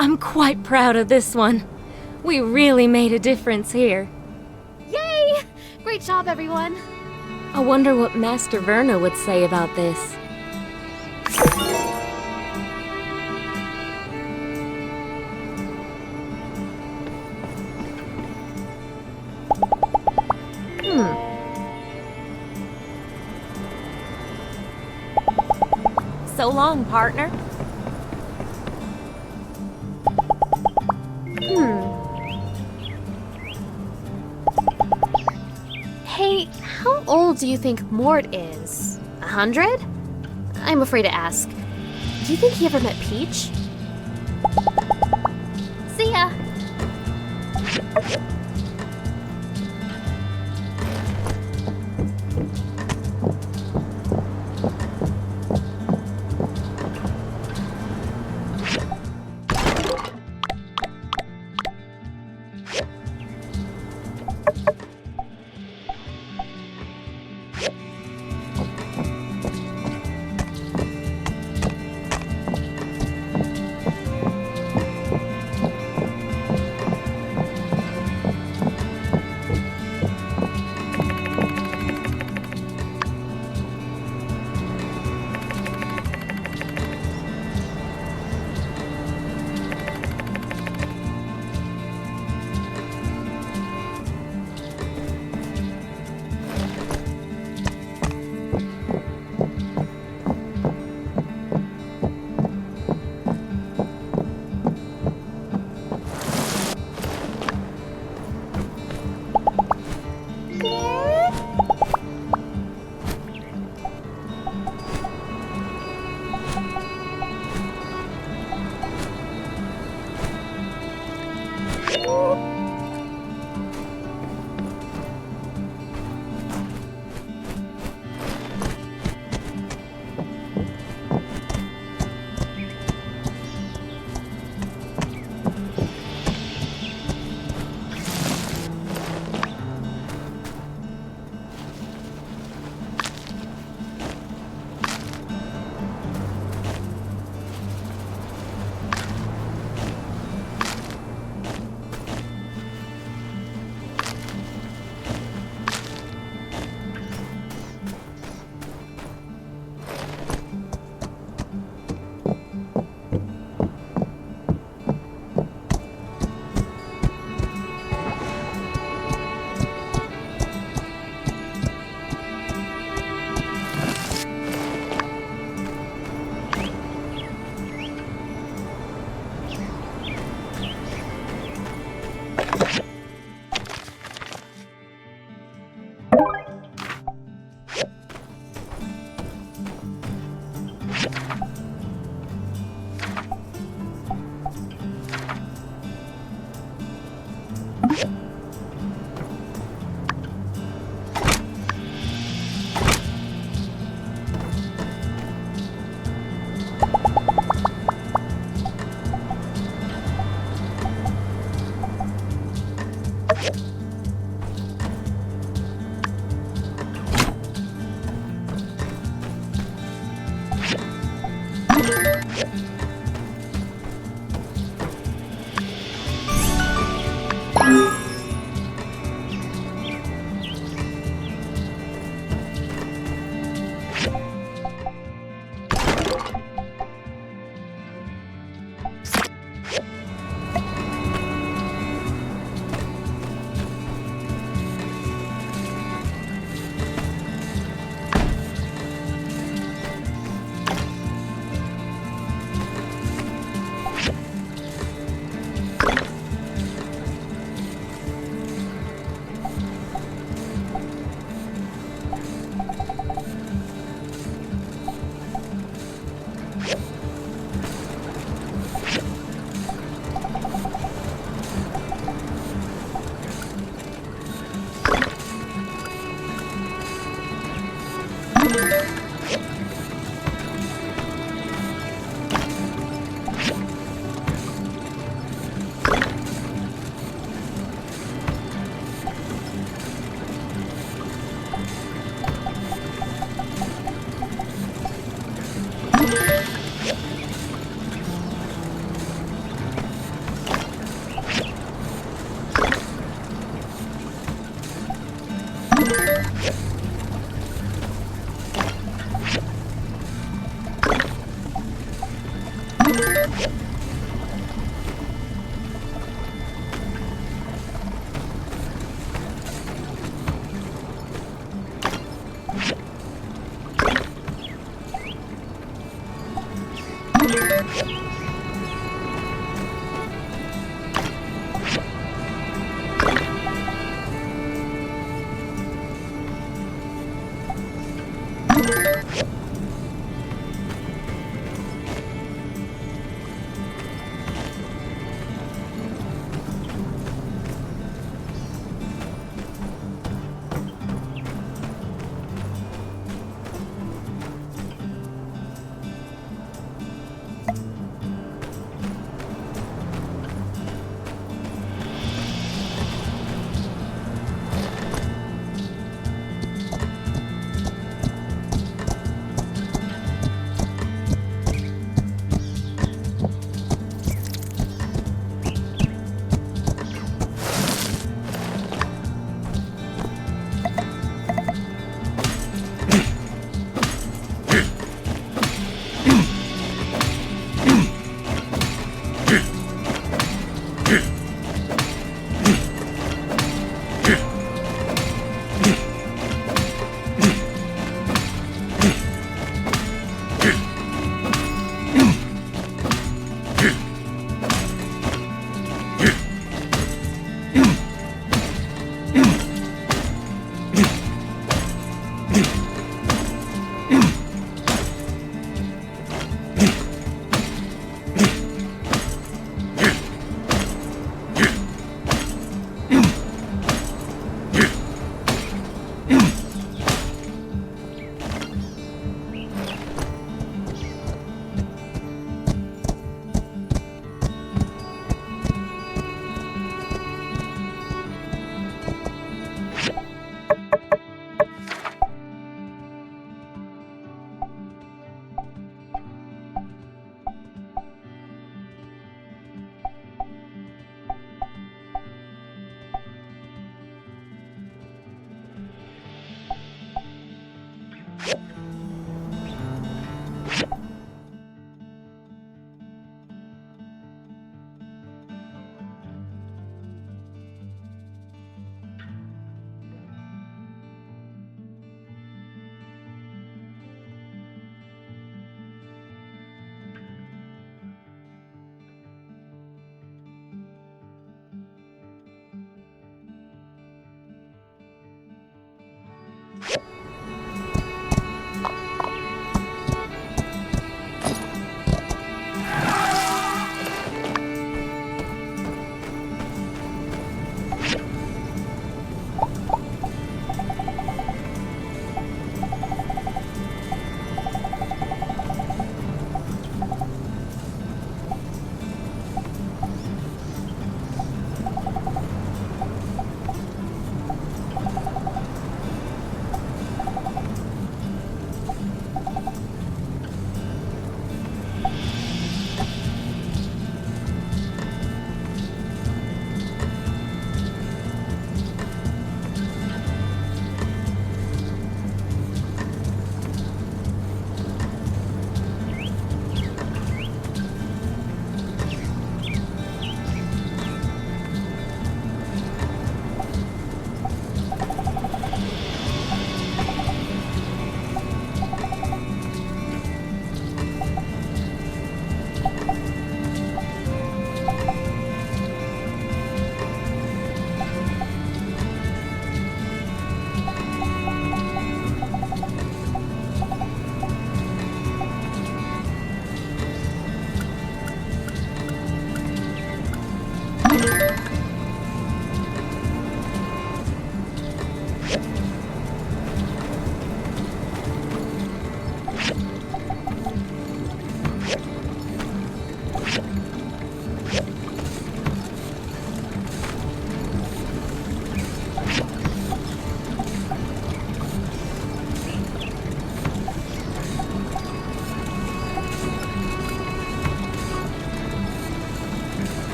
I'm quite proud of this one. We really made a difference here. Yay! Great job, everyone. I wonder what Master Verna would say about this. So long, partner. Hey, how old do you think Mort is? 100? I'm afraid to ask. Do you think he ever met Peach? See ya!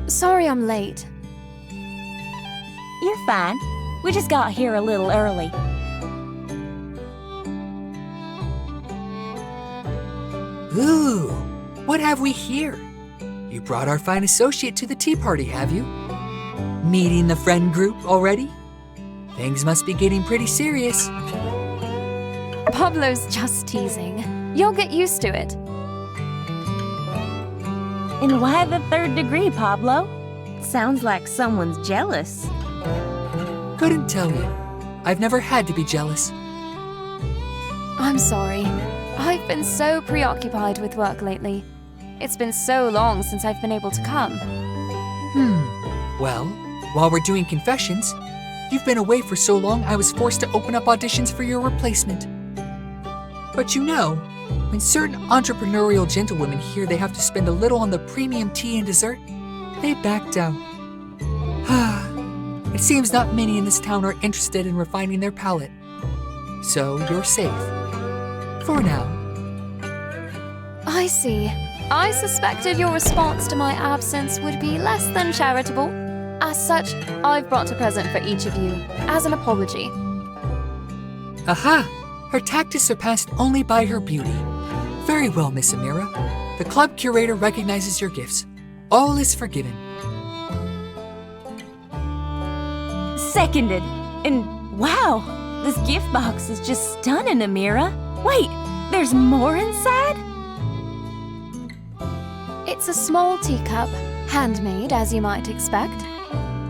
Sorry I'm late. You're fine. We just got here a little early. Ooh, what have we here? You brought our fine associate to the tea party, have you? Meeting the friend group already? Things must be getting pretty serious. Pablo's just teasing. You'll get used to it. And why the third degree, Pablo? Sounds like someone's jealous. Couldn't tell you. I've never had to be jealous. I'm sorry. I've been so preoccupied with work lately. It's been so long since I've been able to come. Well, while we're doing confessions, you've been away for so long I was forced to open up auditions for your replacement. But you know, when certain entrepreneurial gentlewomen hear they have to spend a little on the premium tea and dessert, they backed out. It seems not many in this town are interested in refining their palate. So you're safe. For now. I see. I suspected your response to my absence would be less than charitable. As such, I've brought a present for each of you, as an apology. Aha! Her tact is surpassed only by her beauty. Very well, Miss Amira. The club curator recognizes your gifts. All is forgiven. Seconded. And wow, this gift box is just stunning, Amira. Wait, there's more inside? It's a small teacup, handmade as you might expect.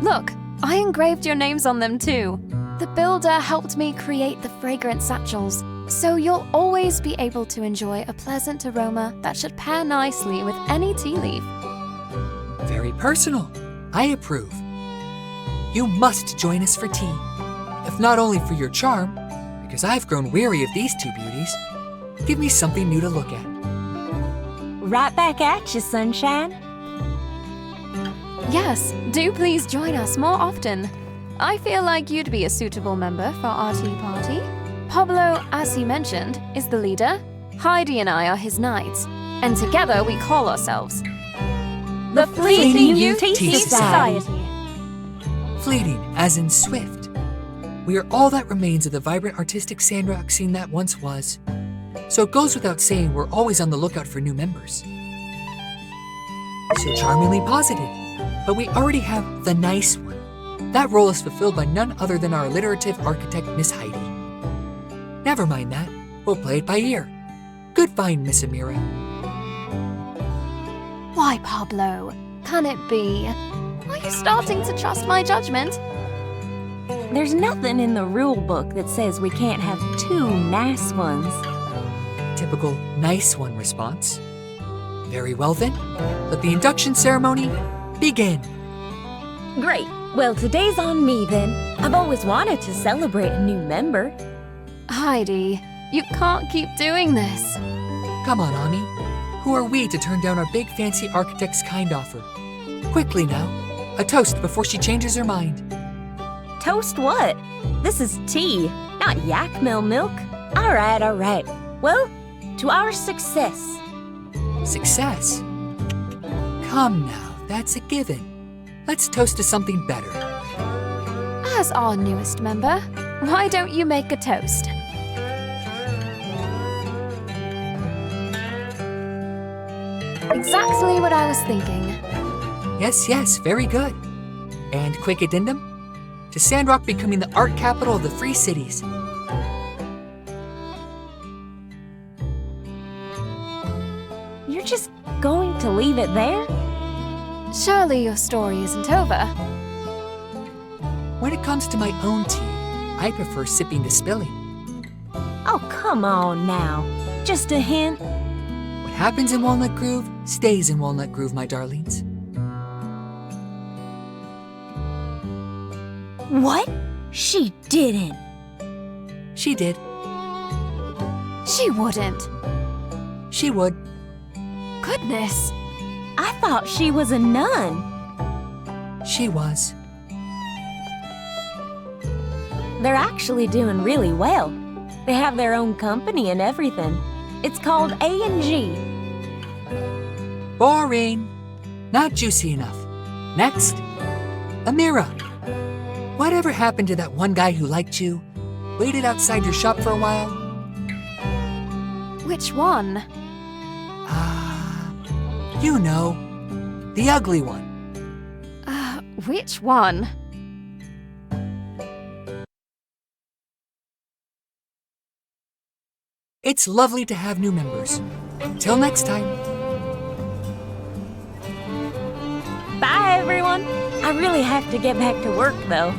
Look, I engraved your names on them too. The builder helped me create the fragrant satchels, so you'll always be able to enjoy a pleasant aroma that should pair nicely with any tea leaf. Very personal. I approve. You must join us for tea. If not only for your charm, because I've grown weary of these two beauties. Give me something new to look at. Right back at you, sunshine. Yes, do please join us more often. I feel like you'd be a suitable member for our tea party. Pablo, as he mentioned, is the leader. Heidi and I are his knights. And together we call ourselves the Fleeting Youth Tea Society. Fleeting, as in swift. We are all that remains of the vibrant artistic Sandrock scene that once was. So it goes without saying we're always on the lookout for new members. So charmingly positive. But we already have the nice one. That role is fulfilled by none other than our alliterative architect, Miss Heidi. Never mind that. We'll play it by ear. Good find, Miss Amira. Why, Pablo? Can it be? Are you starting to trust my judgment? There's nothing in the rule book that says we can't have two nice ones. Typical nice one response. Very well then, let the induction ceremony begin. Great. Well, today's on me then. I've always wanted to celebrate a new member. Heidi, you can't keep doing this. Come on, Ami. Who are we to turn down our big fancy architect's kind offer? Quickly now, a toast before she changes her mind. Toast what? This is tea, not yak milk. All right. Well, to our success. Success? Come now, that's a given. Let's toast to something better. As our newest member, why don't you make a toast? Exactly what I was thinking. Yes, very good. And quick addendum? To Sandrock becoming the art capital of the Free Cities. You're just going to leave it there? Surely your story isn't over. When it comes to my own tea, I prefer sipping to spilling. Oh, come on now. Just a hint. What happens in Walnut Grove stays in Walnut Grove, my darlings. What? She didn't. She did. She wouldn't. She would. Goodness. I thought she was a nun. She was. They're actually doing really well. They have their own company and everything. It's called A&G. Boring. Not juicy enough. Next, Amira. Whatever happened to that one guy who liked you? Waited outside your shop for a while? Which one? You know. The ugly one. Which one? It's lovely to have new members. Till next time. Bye, everyone. I really have to get back to work, though.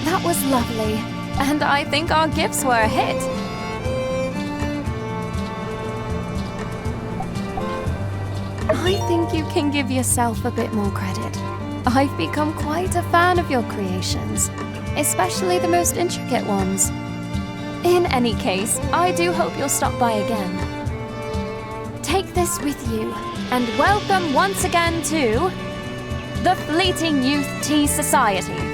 That was lovely, and I think our gifts were a hit. I think you can give yourself a bit more credit. I've become quite a fan of your creations, especially the most intricate ones. In any case, I do hope you'll stop by again. Take this with you, and welcome once again to the Fleeting Youth Tea Society.